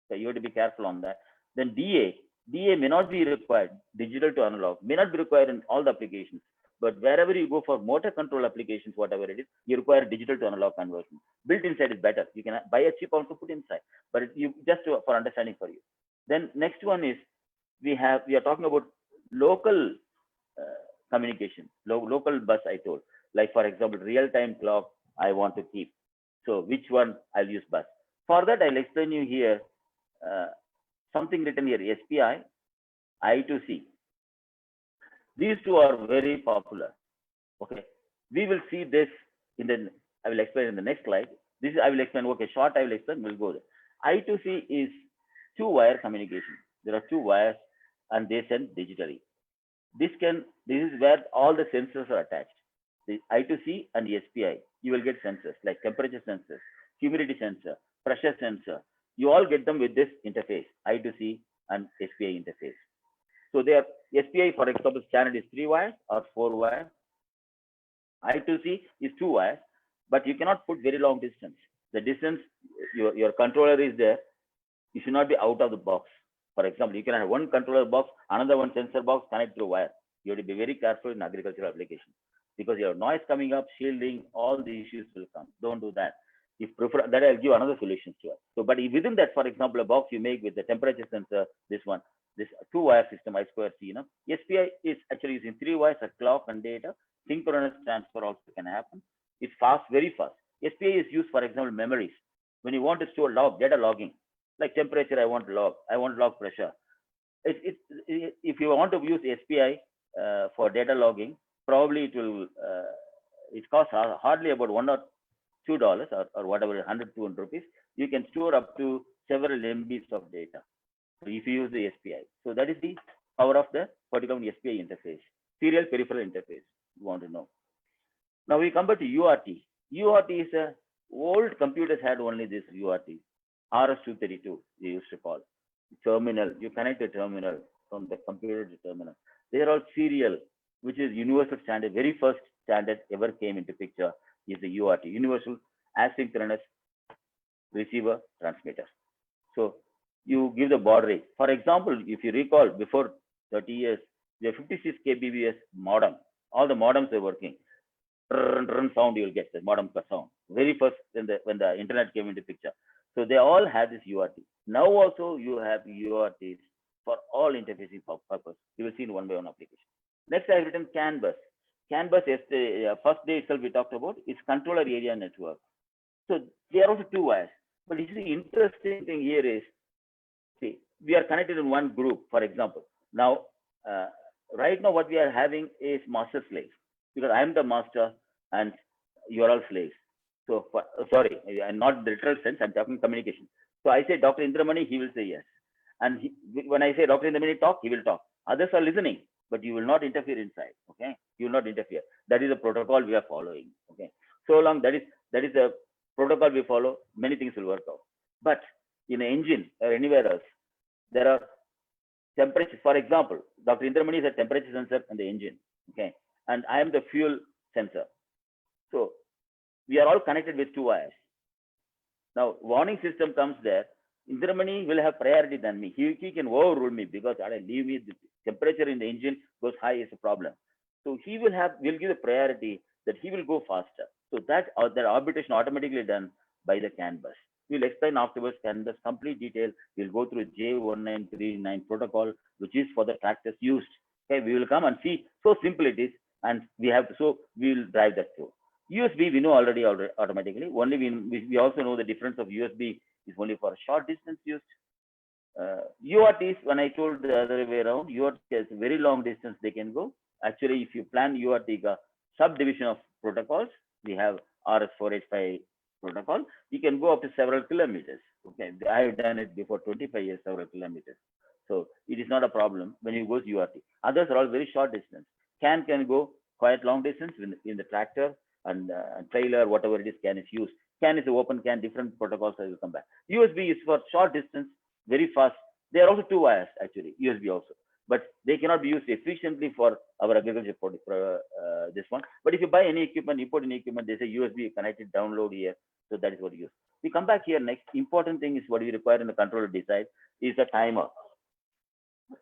Speaker 1: So you have to be careful on that. Then DA may not be required. Digital to analog may not be required in all the applications. But wherever you go for motor control applications, whatever it is, you require digital to analog conversion. Built inside is better. You can buy a chip also put inside, but you just for understanding for you. Then next one is we are talking about local communication, local bus. I told, like for example, real-time clock I want to keep. So which one I'll use bus? For that, I'll explain you here something written here: SPI, I2C. These two are very popular. Okay, we will see this I will explain in the next slide. This I will explain. Okay, short I will explain. We'll go there. I2C is two-wire communication. There are two wires, and they send digitally. This is where all the sensors are attached. The I2C and the SPI. You will get sensors like temperature sensor, humidity sensor, pressure sensor. You all get them with this interface, I2C and SPI interface. So they are SPI, for example, standard is 3 wires or 4 wires. I2C is 2 wires, but you cannot put very long distance. The distance, your controller is there. You should not be out of the box. For example, you can have one controller box, another one sensor box, connect through wire. You have to be very careful in agricultural application, because you have noise coming up, shielding, all the issues will come. Don't do that. If prefer that, I'll give another solution to it. So, but within that, for example, a box you make with the temperature sensor, this 2-wire system, I2C, SPI is actually using 3 wires, a clock and data. Synchronous transfer also can happen. It's fast, very fast. SPI is used, for example, memories. When you want to store data logging, like temperature, I want to log pressure. If you want to use SPI for data logging, probably it costs hardly about $1 or $2 or whatever, 100, 200 rupees. You can store up to several MBs of data. So if you use the SPI, so that is the power of the particular SPI interface, serial peripheral interface. You want to know. Now we come back to UART. UART is old computers had only this UART, RS-232. They used to call terminal. You connect a terminal from the computer to terminal. They are all serial, which is universal standard. Very first standard ever came into picture is the UART, universal asynchronous receiver transmitter. So you give the baud rate. For example, if you recall, before 30 years, the 56 kbps modem, all the modems are working. Run sound you will get, the modem sound. Very first when the internet came into picture. So they all have this UART. Now also you have UARTs for all interfacing purpose. You will see in one by one application. Next I have written CAN bus. CAN bus, first day itself we talked about, is controller area network. So they are also 2 wires. But you see, interesting thing here is, see, we are connected in one group, for example. Now, right now what we are having is master slave, because I am the master and you are all slaves. So, sorry, not the literal sense, I'm talking communication. So I say Dr. Indramani, he will say yes. And when I say Dr. Indramani talk, he will talk. Others are listening, but you will not interfere inside, okay? You will not interfere. That is the protocol we are following, okay? So long, that is the protocol we follow, many things will work out. But in an engine or anywhere else, there are temperatures. For example, Dr. Indramani is a temperature sensor in the engine, okay? And I am the fuel sensor. So we are all connected with 2 wires. Now, warning system comes there. Indramani will have priority than me. He can overrule me, because leave me, the temperature in the engine goes high is a problem. So he will give the priority that he will go faster. So that arbitration automatically done by the CAN bus. We'll explain afterwards CAN bus complete detail. We'll go through J1939 protocol, which is for the tractors used. Okay, we will come and see. So simple it is, and we have to. So we will drive that through. USB we know already automatically. Only we also know the difference of USB is only for short distance used. UARTs, when I told the other way around, UART is very long distance they can go. Actually, if you plan UART subdivision of protocols, we have RS485 protocol. You can go up to several kilometers. Okay, I have done it before 25 years, several kilometers. So it is not a problem when you go to UART. Others are all very short distance. CAN can go quite long distance in the tractor and trailer, whatever it is, CAN is used. CAN is an open CAN, different protocols. I will come back. USB is for short distance, very fast. They are also 2 wires actually, USB also, but they cannot be used efficiently for our agriculture this one. But if you buy any equipment, import any equipment, they say USB connected, download here. So that is what you use. We come back here next. Important thing is what we require in the controller design is a timer.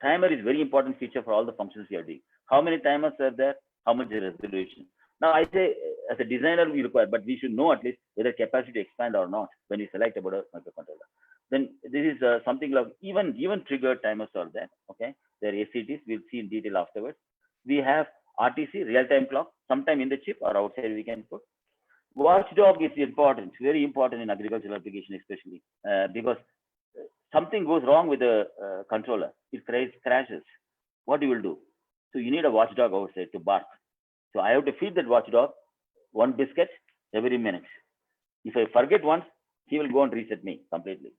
Speaker 1: Timer is very important feature for all the functions we are doing. How many timers are there? How much is the resolution? Now I say as a designer we require, but we should know at least whether capacity to expand or not when we select about a microcontroller. Then this is something like even triggered timers are there. Okay, they're ACTs. We'll see in detail afterwards. We have RTC, real-time clock, sometime in the chip or outside we can put. Watchdog is important, very important in agricultural application, especially because something goes wrong with the controller, it crashes. What you will do? So you need a watchdog outside to bark. So I have to feed that watchdog 1 biscuit every minute. If I forget once, he will go and reset me completely.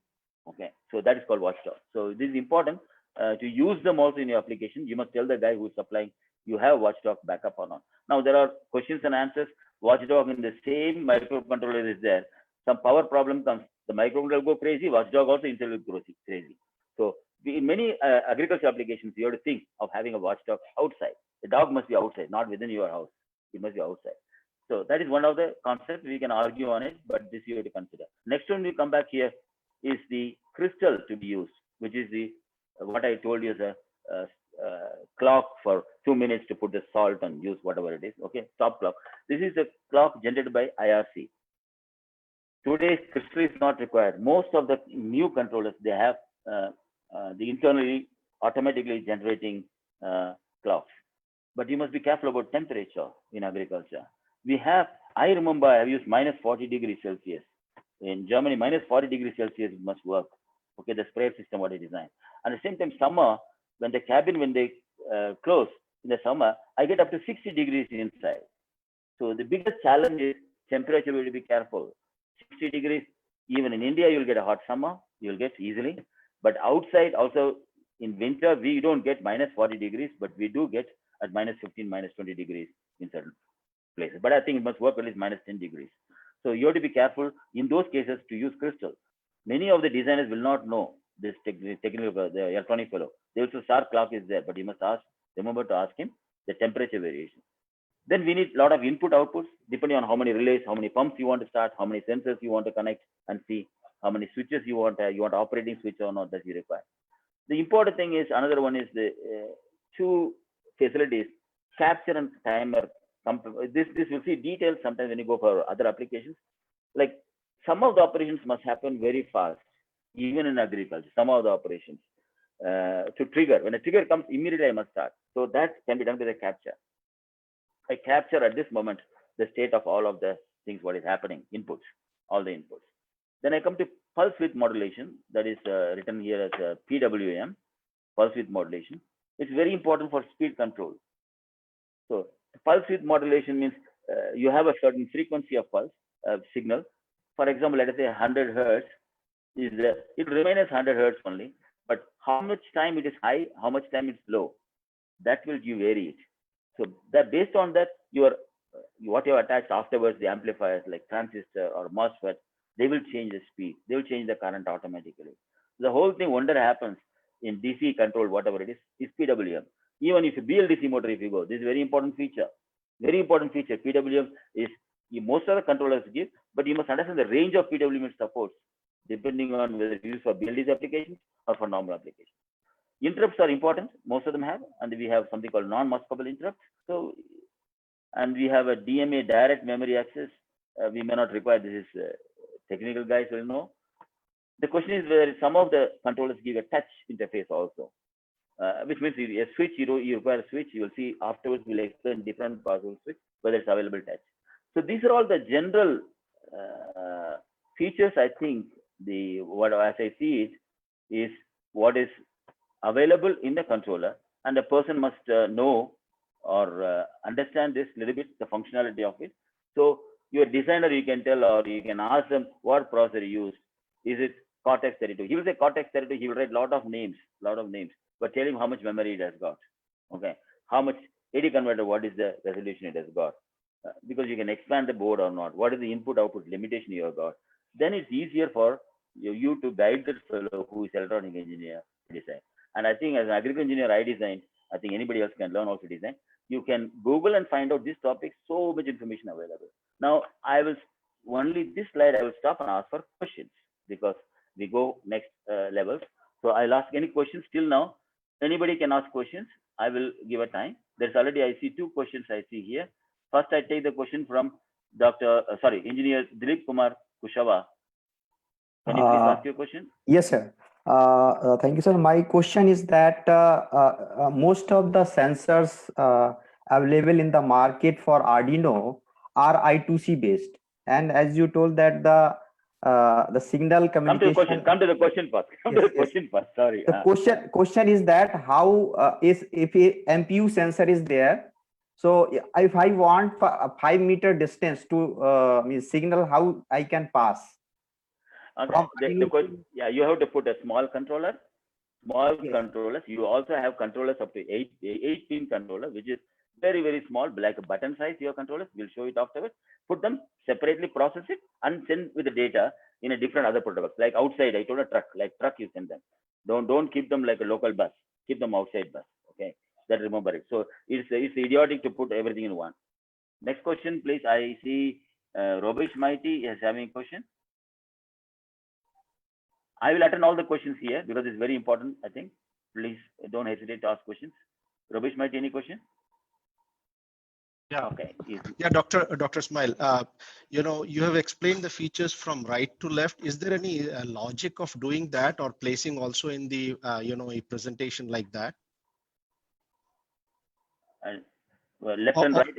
Speaker 1: Okay, so that is called watchdog. So this is important to use them also in your application. You must tell the guy who is supplying you have watchdog backup or not. Now there are questions and answers. Watchdog in the same microcontroller is there. Some power problem comes, the microcontroller will go crazy. Watchdog also inside will go crazy. So in many agriculture applications, you have to think of having a watchdog outside. The dog must be outside, not within your house. It must be outside. So that is one of the concepts. We can argue on it, but this you have to consider. Next one we come back here is the crystal to be used, which is the what I told you as a clock for 2 minutes to put the salt and use whatever it is. Okay, stop clock. This is a clock generated by IRC. Today's crystal is not required. Most of the new controllers, they have the internally automatically generating clocks. But you must be careful about temperature in agriculture. We have, I remember I have used minus 40 degrees Celsius. In Germany, minus 40 degrees Celsius must work. Okay, the spray system what I designed. At the same time, summer, when the cabin, when they close in the summer, I get up to 60 degrees inside. So the biggest challenge is temperature. We will be careful. 60 degrees, even in India, you'll get a hot summer, you'll get easily. But outside, also in winter, we don't get minus 40 degrees, but we do get at minus 15, minus 20 degrees in certain places. But I think it must work at least minus 10 degrees. So you have to be careful in those cases to use crystal. Many of the designers will not know this technical, the electronic fellow. They also sharp clock is there, but you must remember to ask him the temperature variation. Then we need a lot of input outputs, depending on how many relays, how many pumps you want to start, how many sensors you want to connect and see, how many switches you want operating switch or not that you require. The important thing is, another one is the two facilities, capture and timer. This you'll see details sometimes when you go for other applications. Like some of the operations must happen very fast, even in agriculture, some of the operations to trigger. When a trigger comes, immediately I must start. So that can be done with a capture. I capture at this moment the state of all of the things, what is happening, inputs, all the inputs. Then I come to pulse width modulation, that is written here as a PWM, pulse width modulation. It's very important for speed control. So pulse width modulation means you have a certain frequency of pulse signal. For example, let us say 100 hertz is it remains as 100 hertz only, but how much time it is high, how much time it's low, that will give vary it. So that based on that, what you have attached afterwards, the amplifiers like transistor or MOSFET, they will change the speed, they will change the current automatically. The whole thing wonder happens in DC control, whatever it is PWM. Even if you BLDC motor, if you go, this is very important feature. Very important feature. PWM is most of the controllers give, but you must understand the range of PWM it supports, depending on whether it's used for BLDC applications or for normal applications. Interrupts are important, most of them have, and we have something called non-maskable interrupts. So, and we have a DMA, direct memory access. We may not require this is technical guys will know. The question is whether some of the controllers give a touch interface also, which means a switch, you require a switch, you will see afterwards we'll explain different parts of the switch, whether it's available touch. So these are all the general features. I think what as I see it is what is available in the controller, and the person must know or understand this little bit, the functionality of it. So your designer, you can tell, or you can ask them what processor you use. Is it Cortex-32? He will say Cortex-32. He will write lot of names, but tell him how much memory it has got. Okay, how much AD converter? What is the resolution it has got? Because you can expand the board or not. What is the input-output limitation you have got? Then it's easier for you to guide that fellow who is electronic engineer to design. And I think as an agricultural engineer, I design. I think anybody else can learn also design. You can Google and find out this topic. So much information available. Now I will only this slide. I will stop and ask for questions because we go next levels. So I'll ask any questions till now. Anybody can ask questions. I will give a time. There's already I see 2 questions I see here. First, I take the question from Engineer Dilip Kumar Kushava. Can you please ask your question?
Speaker 13: Yes, sir. Thank you, sir. My question is that most of the sensors available in the market for Arduino are I2C based, and as you told that the signal communication.
Speaker 1: Come to the question first. Sorry.
Speaker 13: The question is that how if a MPU sensor is there. So if I want a 5 meter distance to signal, how I can pass?
Speaker 1: Okay. You have to put a small controller. Controllers. You also have controllers up to 8-pin controller, which is very, very small, like a button size. Your controllers, we'll show it afterwards. Put them separately, process it, and send with the data in a different other protocols. Like outside, I told a truck, like truck, you send them. Don't keep them like a local bus. Keep them outside bus. Okay, that remember it. So it's idiotic to put everything in one. Next question, please. I see Robish Mighty is having a question. I will attend all the questions here because it's very important, I think. Please don't hesitate to ask questions. Robish Mighty, any question?
Speaker 14: Yeah.
Speaker 1: Okay. Easy.
Speaker 14: Yeah, Dr. Ismail, you have explained the features from right to left. Is there any logic of doing that or placing also in the, a presentation like that?
Speaker 1: Left and right.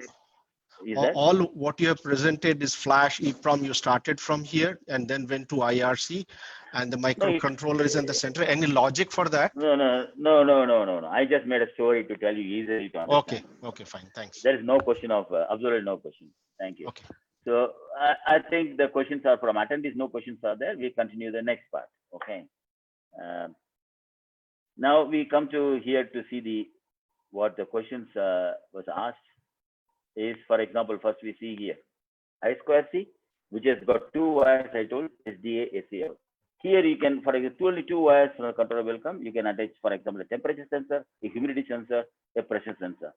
Speaker 14: All what you have presented is flash EEPROM. You started from here and then went to IRC, and the microcontroller is in the center. Any logic for that?
Speaker 1: No. I just made a story to tell you easily to understand.
Speaker 14: Okay, fine. Thanks.
Speaker 1: There is no question of absolutely no question. Thank you.
Speaker 14: Okay.
Speaker 1: So I think the questions are from attendees. No questions are there. We continue the next part. Okay. Now we come to here to see what the questions was asked. Is, for example, first we see here I2C, which has got 2 wires, I told, SDA, SCL. Here you can, for example, only 2 wires from the controller will come. You can attach, for example, a temperature sensor, a humidity sensor, a pressure sensor.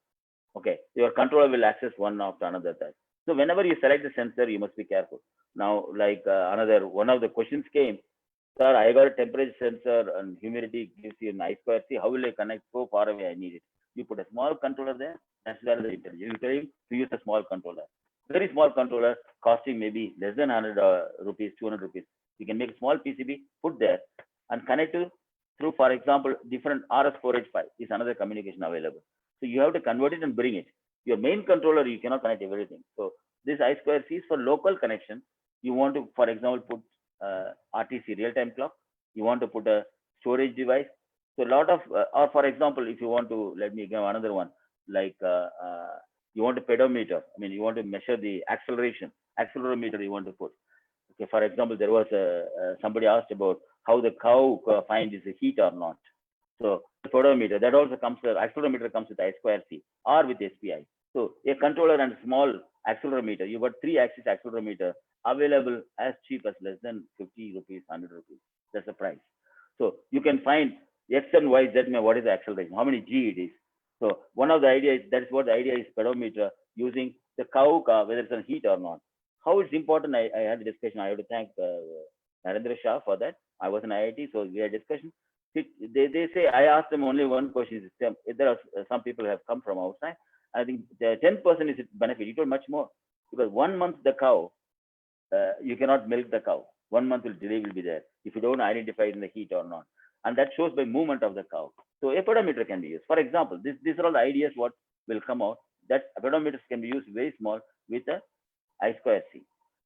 Speaker 1: Okay, your controller will access one after another. So whenever you select the sensor, you must be careful. Now, like one of the questions came, sir, I got a temperature sensor and humidity gives you an I2C. How will I connect so far away? I need it. You put a small controller there. That's where the intelligence. You tell him to use a small controller. Very small controller costing maybe less than 100 rupees, 200 rupees. You can make a small PCB, put there, and connect to through, for example, different RS485 is another communication available. So you have to convert it and bring it. Your main controller, you cannot connect everything. So this I2C is for local connection. You want to, for example, put RTC real-time clock. You want to put a storage device. So a lot of, or for example, if you want to, let me give another one, like you want a pedometer. I mean, you want to measure the acceleration, accelerometer you want to put. Okay, for example, there was somebody asked about how the cow finds is a heat or not. So the pedometer, that also comes, accelerometer comes with I2C or with SPI. So a controller and small accelerometer, you got 3-axis accelerometer available as cheap as less than 50 rupees, 100 rupees. That's the price. So you can find X and Y, Z, what is the acceleration, how many G it is. So one of the ideas, that is what the idea is, pedometer, using the cow, whether it's on heat or not. How it's important, I had a discussion. I have to thank Narendra Shah for that. I was in IIT, so we had a discussion. They say, I asked them only one question. There are some people who have come from outside. I think the 10% is benefit. You told much more, because 1 month the cow, you cannot milk the cow. 1 month delay will be there if you don't identify it in the heat or not. And that shows by movement of the cow. So a pedometer can be used. For example, these are all the ideas what will come out. That pedometers can be used very small with a I2C.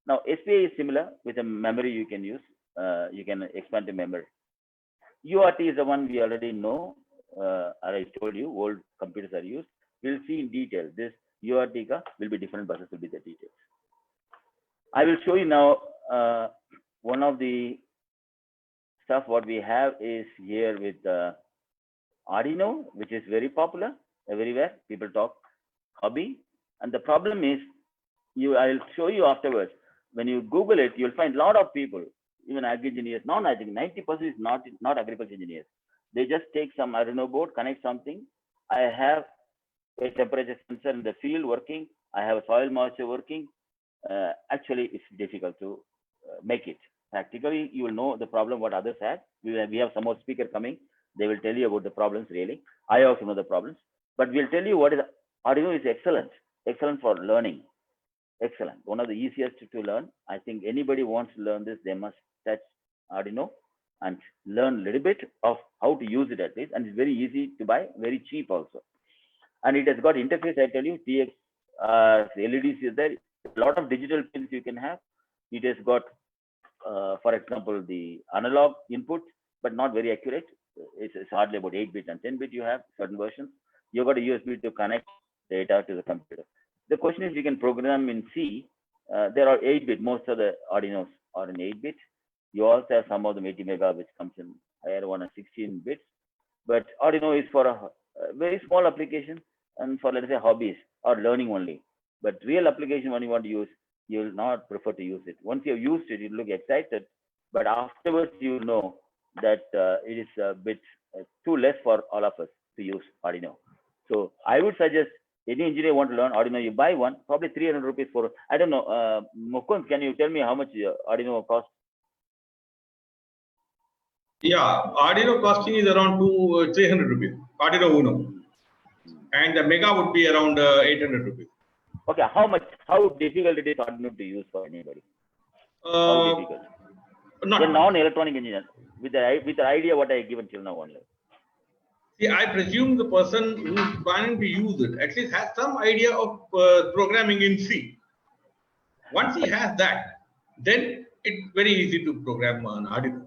Speaker 1: Now SPI is similar with a memory you can use. You can expand the memory. UART is the one we already know. As I told you, old computers are used. We'll see in detail. This UART will be different buses will be the details. I will show you now one of the stuff what we have is here with Arduino, which is very popular everywhere. People talk hobby, and the problem is I'll show you afterwards. When you Google it, you'll find a lot of people, even ag engineers, non-ag, 90% is not agriculture engineers. They just take some Arduino board, connect something. I have a temperature sensor in the field working. I have a soil moisture working. Actually, it's difficult to make it. Practically, you will know the problem what others had. We have some more speaker coming. They will tell you about the problems really. I also know the problems, but we'll tell you what is Arduino is excellent for learning. Excellent. One of the easiest to learn. I think anybody wants to learn this, they must touch Arduino and learn a little bit of how to use it at least. And it's very easy to buy, very cheap also. And it has got interface, I tell you, TX, LEDs is there. A lot of digital pins you can have. It has got, for example, the analog input, but not very accurate. It's hardly about 8-bit and 10-bit you have, certain versions. You've got a USB to connect data to the computer. The question is, you can program in C. There are 8-bit, most of the Arduinos are in 8-bit. You also have some of them 80 mega, which comes in higher one and 16 bits. But Arduino is for a very small application and for, let's say, hobbies or learning only. But real application, when you want to use, you will not prefer to use it. Once you have used it, you look excited. But afterwards, you know that it is a bit too less for all of us to use Arduino. So I would suggest any engineer want to learn Arduino, you buy one, probably 300 rupees for, I don't know, Mukund, can you tell me how much Arduino costs?
Speaker 15: Yeah, Arduino costing is around 300 rupees, Arduino Uno. And the Mega would be around 800 rupees.
Speaker 1: Okay, how difficult it is Arduino to use for anybody? How difficult?
Speaker 15: Not
Speaker 1: a non-electronic engineer, with the idea what I given till now only.
Speaker 15: See, I presume the person who is planning to use it at least has some idea of programming in C. Once he has that, then it's very easy to program on Arduino.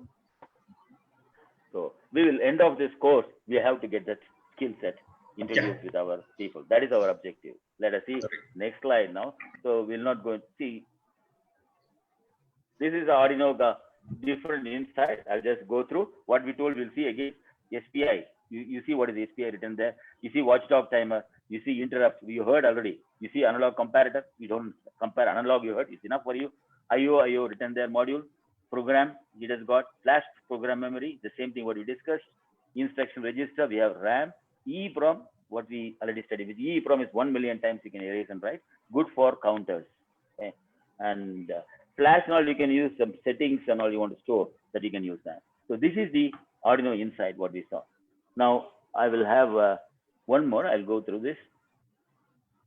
Speaker 1: So we will end of this course. We have to get that skill set introduced with our people. That is our objective. Let us see next slide now. So we'll not go and see. This is the Arduino different inside. I'll just go through what we told. We'll see again. SPI. You see what is SPI written there. You see watchdog timer. You see interrupt. You heard already. You see analog comparator. You don't compare analog. You heard. It's enough for you. IO written there. Module program. It has got flash program memory. The same thing what we discussed. Instruction register. We have RAM. EEPROM. What we already studied. With EEPROM is 1 million times you can erase and write. Good for counters. Okay. And flash and all you can use some settings and all you want to store that you can use that. So this is the Arduino inside what we saw. Now I will have one more. I'll go through this.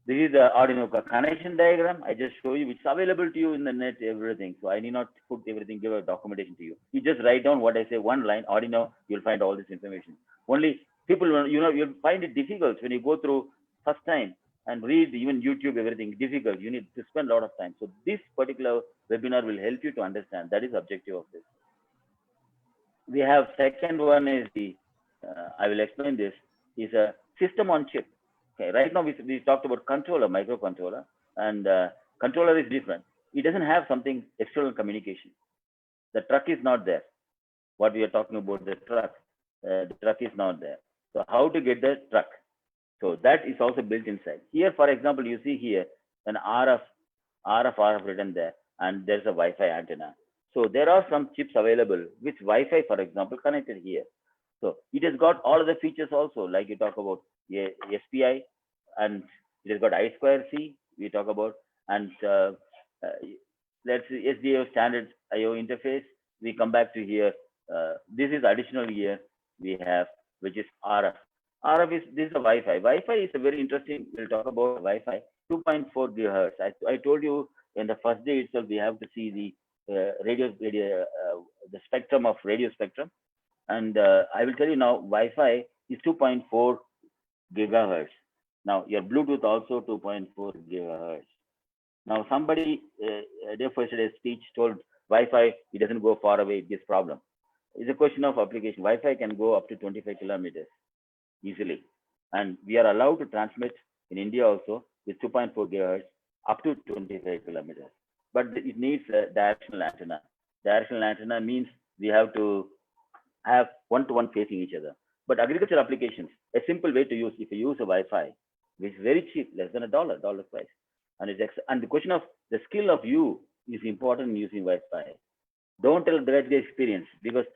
Speaker 1: This is the Arduino connection diagram. I just show you, which is available to you in the net, everything. So I need not put everything, give a documentation to you. You just write down what I say, one line, Arduino, you'll find all this information. Only people, you'll find it difficult when you go through first time and read even YouTube, everything difficult. You need to spend a lot of time. So this particular webinar will help you to understand. That is the objective of this. We have second one is the, I will explain this, is a system on chip. Okay, right now we talked about controller, microcontroller, and controller is different. It doesn't have something external communication. The truck is not there. What we are talking about, the truck is not there. So how to get the truck? So that is also built inside. Here, for example, you see here an RF written there, and there's a Wi-Fi antenna. So there are some chips available with Wi-Fi, for example, connected here. So it has got all of the features also, like you talk about SPI, and it has got I2C, we talk about, and let's see, SDIO standard IO interface. We come back to here. This is additional here we have, which is RF. RF is, this is a Wi-Fi. Wi-Fi is a very interesting, we'll talk about Wi-Fi, 2.4 gigahertz. I told you in the first day itself, we have to see the the spectrum of radio spectrum. And I will tell you now, Wi-Fi is 2.4 gigahertz. Now your Bluetooth also 2.4 gigahertz. Now somebody, day first day's speech told Wi-Fi, it doesn't go far away, it gives problem. It's a question of application. Wi-Fi can go up to 25 kilometers easily. And we are allowed to transmit in India also with 2.4 gigahertz up to 25 kilometers. But it needs a directional antenna. Directional antenna means we have to have one-to-one facing each other. But agricultural applications, a simple way to use, if you use a Wi-Fi, which is very cheap, less than $1 price. And the question of the skill of you is important in using Wi-Fi. Don't tell that the experience, because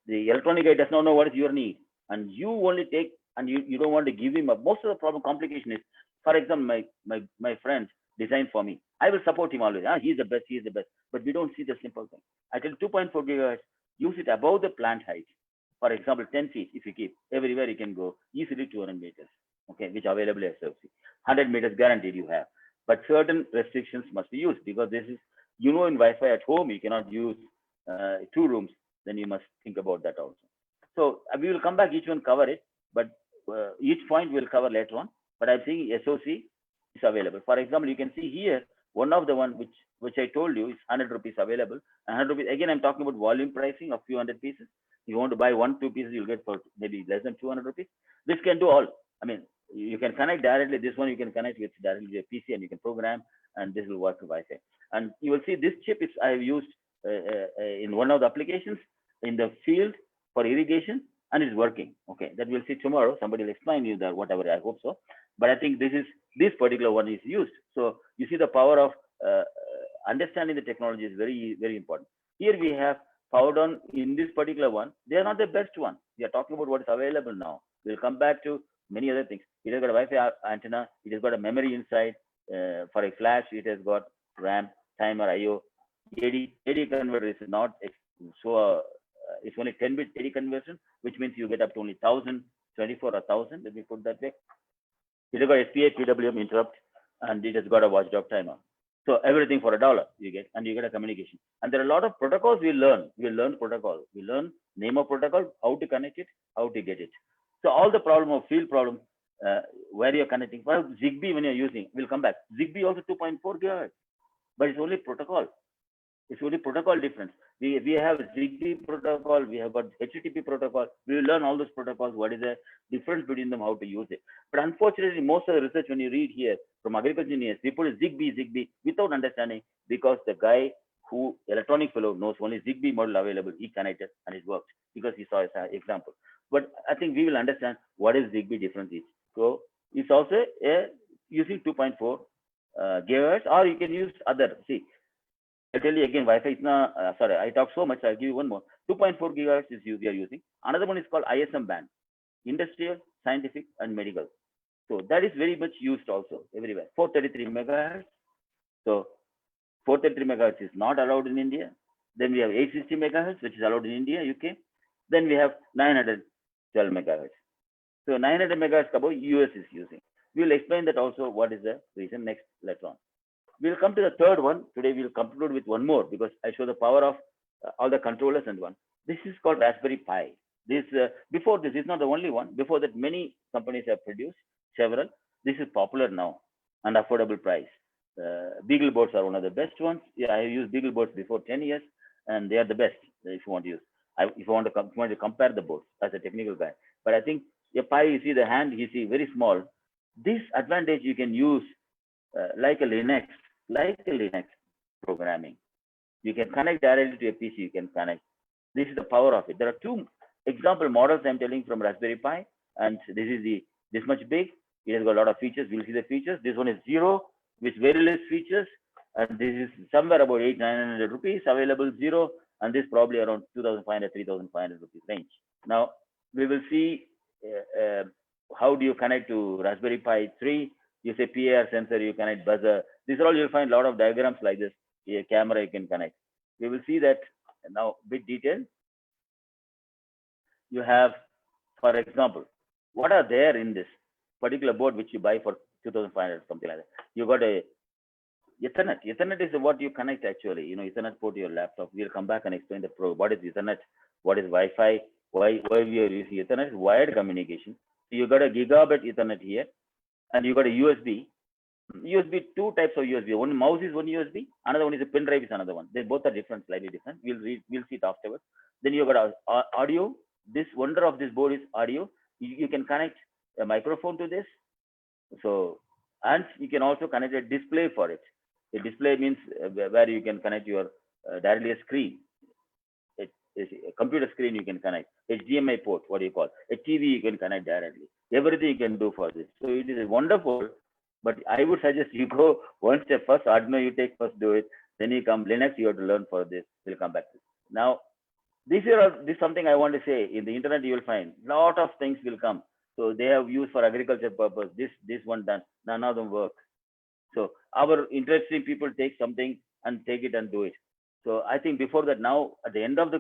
Speaker 1: the electronic guy does not know what is your need. And you only take, and you don't want to give him up. Most of the problem complication is, for example, my friend designed for me. I will support him always. He's the best, he's the best. But we don't see the simple thing. I tell 2.4 gigahertz, use it above the plant height. For example, 10 feet, if you keep, everywhere you can go, easily 200 meters, okay, which are available as SOC. 100 meters guaranteed you have. But certain restrictions must be used, because this is, in Wi-Fi at home, you cannot use 2 rooms, then you must think about that also. So we will come back, each one cover it, but each point we'll cover later on. But I'm saying SOC is available. For example, you can see here, one of the one which I told you is 100 rupees available. 100 rupees, again, I'm talking about volume pricing of few hundred pieces. If you want to buy 1-2 pieces, you'll get for maybe less than 200 rupees. This can do all. I mean, you can connect directly. This one you can connect with directly to a PC, and you can program, and this will work with Wi-Fi. And you will see this chip is I've used in one of the applications in the field for irrigation, and it's working. Okay, that we'll see tomorrow. Somebody will explain you that, whatever. I hope so. But I think this particular one is used. So you see the power of understanding the technology is very, very important. Here we have powered on in this particular one. They are not the best one. We are talking about what is available now. We'll come back to many other things. It has got a Wi-Fi antenna. It has got a memory inside for a flash. It has got RAM, timer, IO. AD converter is not so. It's only 10-bit AD conversion, which means you get up to only 1000, 24 or 1000. Let me put that way. It has got SPA, PWM interrupt, and it has got a watchdog timer. So everything for $1 you get, and you get a communication. And there are a lot of protocols we learn. We learn protocol. We learn name of protocol, how to connect it, how to get it. So all the problem of field problem, where you're connecting. Well, Zigbee when you're using, we'll come back. Zigbee also 2.4 gigahertz, but it's only protocol. It's only protocol difference. We have Zigbee protocol, we have got HTTP protocol. We will learn all those protocols, what is the difference between them, how to use it. But unfortunately, most of the research when you read here from agriculture engineers, we put Zigbee without understanding, because the guy who, electronic fellow, knows only Zigbee model available, he connected and it worked because he saw an example. But I think we will understand what is Zigbee difference is. So it's also using 2.4 gigahertz, or you can use other. See, I tell you again, Wi-Fi is not, sorry, I talk so much, I'll give you one more. 2.4 gigahertz is we are using. Another one is called ISM band, industrial, scientific, and medical. So that is very much used also everywhere. 433 megahertz. So 433 megahertz is not allowed in India. Then we have 860 megahertz, which is allowed in India, UK. Then we have 912 megahertz. So 900 megahertz above US is using. We will explain that also, what is the reason next later on. We'll come to the third one. Today we'll conclude with one more, because I show the power of all the controllers and one. This is called Raspberry Pi. This before this is not the only one. Before that, many companies have produced several. This is popular now and affordable price. Beagle boards are one of the best ones. Yeah, I have used Beagle boards before 10 years, and they are the best if you want to use. If you want to compare the boards as a technical guy. But I think a Pi, you see the hand, you see very small. This advantage you can use like a Linux programming. You can connect directly to a PC. You can connect. This is the power of it. There are 2 example models I'm telling from Raspberry Pi, and this is this much big. It has got a lot of features. We'll see the features. This one is 0 with very less features, and this is somewhere about 800-900 rupees available 0, and this probably around 2,500-3,500 rupees range. Now we will see how do you connect to Raspberry Pi 3. You say PAR sensor, you connect buzzer. These are all, you'll find a lot of diagrams like this. A camera you can connect. We will see that now bit detail. You have, for example, what are there in this particular board which you buy for 2,500, something like that. You got a Ethernet. Ethernet is what you connect actually. Ethernet port to your laptop. We'll come back and explain what is Ethernet, what is Wi-Fi, why we are using Ethernet. Is wired communication. So you got a gigabit Ethernet here, and you got a USB. USB, two types of USB. One mouse is one USB, another one is a pen drive is another one. They both are different, slightly different. We'll see it afterwards. Then you got audio. This wonder of this board is audio. You can connect a microphone to this. So, and you can also connect a display for it. A display means where you can connect your directly a screen. A computer screen you can connect. HDMI port, what do you call? A TV you can connect directly. Everything you can do for this. So it is wonderful. But I would suggest you go one step first. Arduino you take first, do it. Then you come Linux, you have to learn for this. We'll come back to this. Now, this is something I want to say. In the internet, you will find a lot of things will come. So they have used for agriculture purpose. This one done. None of them work. So our interesting people take something and take it and do it. So I think before that, now at the end of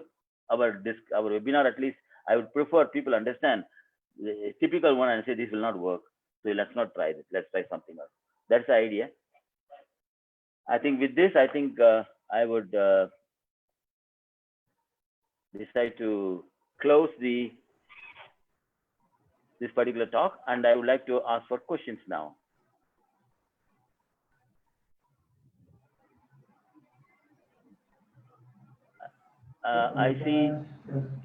Speaker 1: our webinar, at least I would prefer people understand the typical one and say this will not work. So let's not try this. Let's try something else. That's the idea. I think with this, I think I would decide to close this particular talk, and I would like to ask for questions now. I see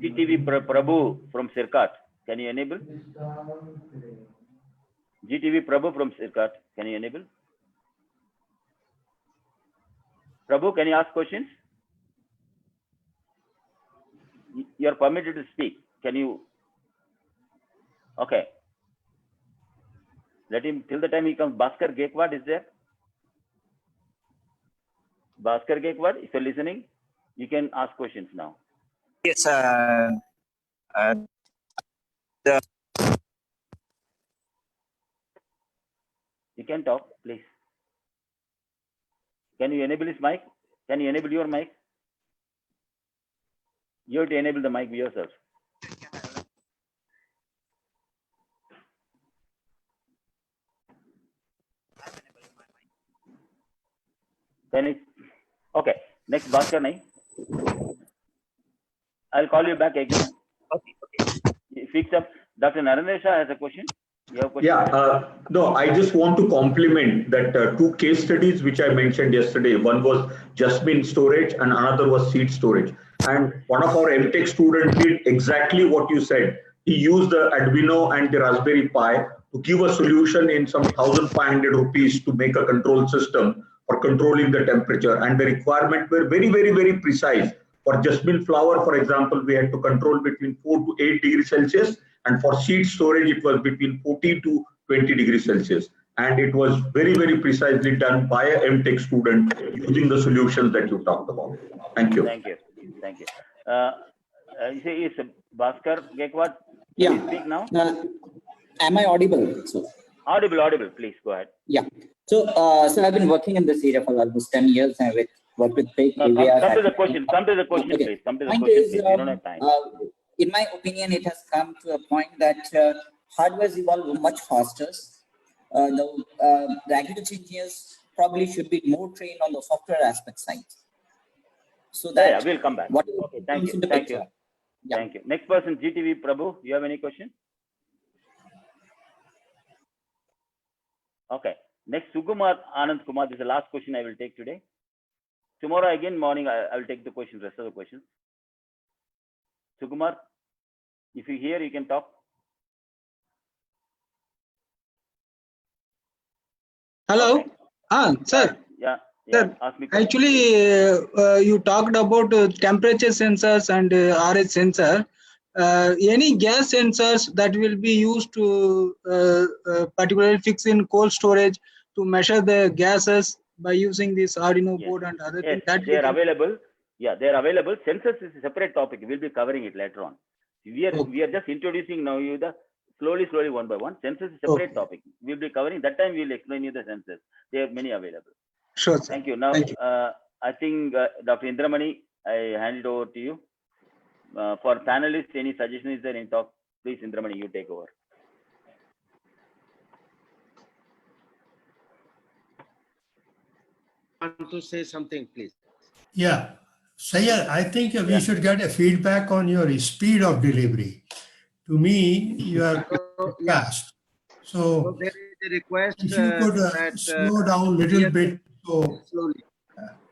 Speaker 1: GTV Prabhu from Sirkat. Can you enable? GTV Prabhu from Sirkat. Can you enable? Prabhu, can you ask questions? You are permitted to speak. Can you? Okay. Let him, till the time he comes. Bhaskar Gaikwad is there? Bhaskar Gaikwad, if you're listening, you can ask questions now.
Speaker 16: Yes,
Speaker 1: you can talk, please. Can you enable his mic? Can you enable your mic? You have to enable the mic yourself. Can it? Okay. Next, Bhaskar nahi. I'll call you back again. Okay. Fix up. Dr. Narendra Shah has a question. You have a question?
Speaker 9: Yeah. No, I just want to compliment that two case studies which I mentioned yesterday. One was Jasmine storage and another was seed storage. And one of our MTech students did exactly what you said. He used the Arduino and the Raspberry Pi to give a solution in some 1,500 rupees to make a control system for controlling the temperature. And the requirements were very, very, very precise. For jasmine flower, for example, we had to control between 4 to 8 degrees Celsius. And for seed storage, it was between 14 to 20 degrees Celsius. And it was very, very precisely done by a MTech student using the solutions that you talked about. Thank you.
Speaker 1: Thank you. Thank you. You say is Bhaskar Gaikwad?
Speaker 17: Yeah.
Speaker 1: Please speak now.
Speaker 17: Am I audible? So,
Speaker 1: audible. Please go ahead.
Speaker 17: Yeah. So, so I've been working in this area for almost 10 years and I've worked with big
Speaker 1: Come to the question. Come to the question,
Speaker 17: okay.
Speaker 1: Please. Come to the
Speaker 17: Point
Speaker 1: question,
Speaker 17: is,
Speaker 1: please. We don't have time.
Speaker 17: In my opinion, it has come to a point that hardware is evolved much faster. The agriculture engineers probably should be more trained on the software aspect side. So that
Speaker 1: Yeah, we'll come back. Okay, thank you. Thank you.
Speaker 17: Yeah.
Speaker 1: Thank you. Next person, GTV Prabhu. You have any question? Okay. Next, Sukumar Anand Kumar. This is the last question I will take today. Tomorrow again morning, I will take the questions, rest of the questions. Sukumar, if you hear, you can talk.
Speaker 18: Hello. Okay. Sir.
Speaker 1: Yeah.
Speaker 18: Sir,
Speaker 1: ask me.
Speaker 18: Actually, you talked about temperature sensors and RH sensor. Any gas sensors that will be used to particularly fix in cold storage to measure the gases by using this Arduino board and other things that
Speaker 1: they are available. Yeah, they are available. Sensors is a separate topic. We'll be covering it later on. We are just introducing now you the slowly one by one. Sensors is a separate topic. We'll be covering that time. We'll explain you the sensors. There are many available.
Speaker 18: Sure. Sir.
Speaker 1: Thank you. Now, I think Dr. Indramani, I hand it over to you. For panelists, any suggestion is there in talk? Please, Indramani, you take over.
Speaker 3: want to say something, please.
Speaker 11: Yeah. Sayed, I think we should get a feedback on your speed of delivery. To me, you are fast. So
Speaker 3: there is a request
Speaker 11: if you could
Speaker 3: that
Speaker 11: slow down a little bit. So
Speaker 3: slowly.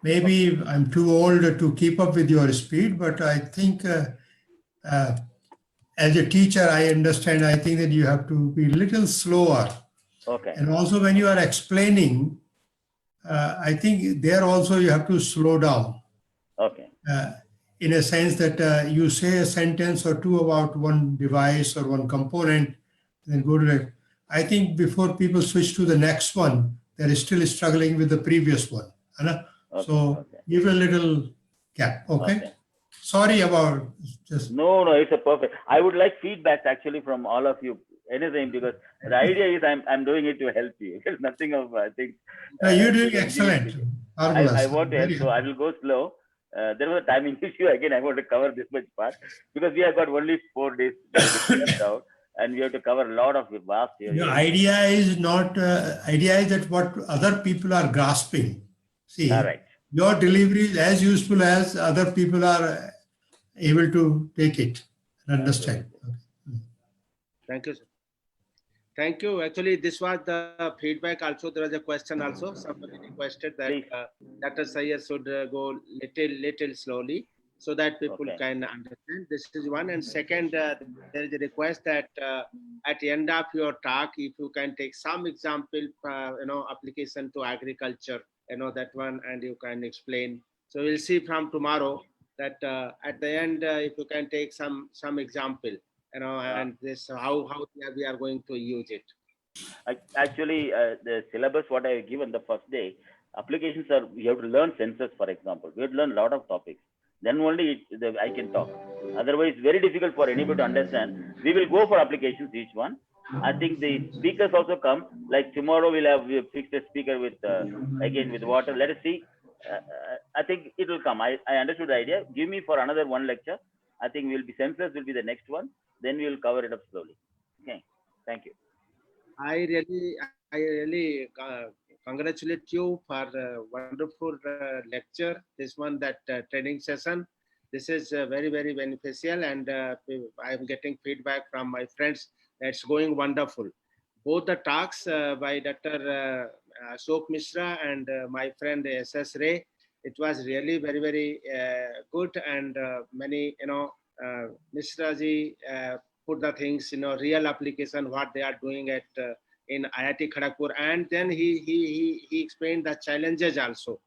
Speaker 11: maybe I'm too old to keep up with your speed, but I think as a teacher, I understand, I think that you have to be a little slower.
Speaker 1: Okay.
Speaker 11: And also when you are explaining, I think there also you have to slow down.
Speaker 1: Okay.
Speaker 11: In a sense that you say a sentence or two about one device or one component, then go to it. I think before people switch to the next one, they're still struggling with the previous one.
Speaker 1: Okay.
Speaker 11: So give a little gap, okay? Sorry about just.
Speaker 1: No, it's a perfect. I would like feedbacks actually from all of you. Anything, because the idea is I'm doing it to help you. It's nothing of I think.
Speaker 11: No, you're doing excellent.
Speaker 1: I want to help, so I will go slow. There was a timing issue again. I want to cover this much part because we have got only 4 days left out, and we have to cover a lot of vast area.
Speaker 11: The idea is not. Idea is that what other people are grasping. See, your delivery is as useful as other people are able to take it and understand.
Speaker 3: Thank you, sir. Thank you. Actually, this was the feedback. Also, there was a question. Also, somebody requested that Dr. Sayed should go little slowly so that people can understand. This is one. And second, there is a request that at the end of your talk, if you can take some example, application to agriculture, that one, and you can explain. So we'll see from tomorrow that at the end, if you can take some example. And this how we are going to use it.
Speaker 1: Actually, the syllabus what I have given the first day, applications are, you have to learn sensors, for example. We have to learn a lot of topics. Then only I can talk. Otherwise, very difficult for anybody to understand. We will go for applications, each one. I think the speakers also come. Like tomorrow, we'll have fixed a speaker with again with water. Let us see. I think it will come. I understood the idea. Give me for another one lecture. I think sensors will be the next one. Then we will cover it up slowly. Okay. Thank you.
Speaker 3: I really congratulate you for a wonderful lecture. This one, that training session. This is very, very beneficial, and I'm getting feedback from my friends. That's going wonderful. Both the talks by Dr. Ashok Mishra and my friend SS Ray, it was really very, very good, and many, Mishra ji put the things, real application, what they are doing at in IIT Kharagpur, and then he explained the challenges also.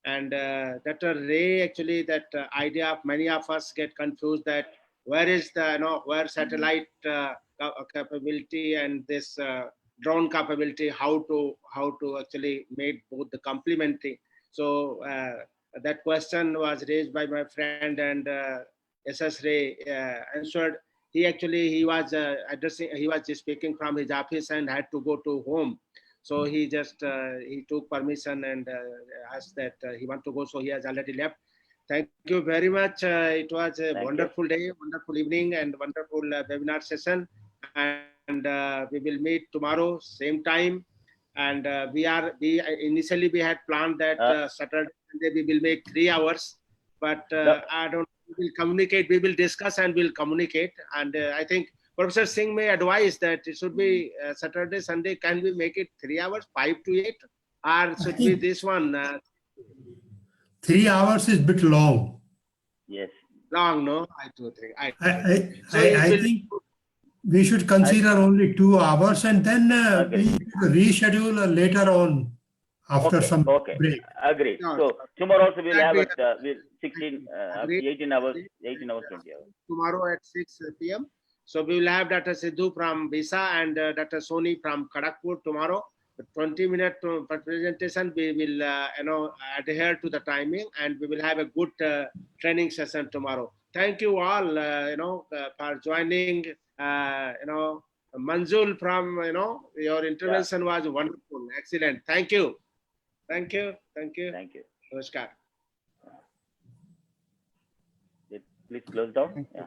Speaker 3: And Dr. Ray, actually, that idea of many of us get confused that where is the, where satellite capability and this drone capability, how to actually make both the complementary. So that question was raised by my friend, and SS Ray answered. He was speaking from his office and had to go to home. So he just he took permission and asked that he want to go. So he has already left. Thank you very much. It was a wonderful day, wonderful evening, and wonderful webinar session. And we will meet tomorrow, same time. And we initially we had planned that Saturday we will make 3 hours, but I don't. We will communicate. We will discuss and we'll communicate. And I think Professor Singh may advise that it should be Saturday, Sunday. Can we make it 3 hours, 5 to 8, or should be this one?
Speaker 11: 3 hours is a bit long.
Speaker 1: Yes.
Speaker 3: Long, no? I do think.
Speaker 11: I think we should consider only 2 hours, and then we reschedule later on after some break.
Speaker 1: Agreed. So tomorrow also we'll have 18 hours, 20 hours.
Speaker 3: Tomorrow at 6 p.m. So we will have Dr. Sidhu from Visa and Dr. Soni from Kharagpur tomorrow. The 20-minute presentation, we will adhere to the timing, and we will have a good training session tomorrow. Thank you all, for joining. Manzul from, your intervention was wonderful, excellent. Thank you. Thank you. Thank you.
Speaker 1: Thank you.
Speaker 3: Namaskar.
Speaker 1: Please close down. Yeah.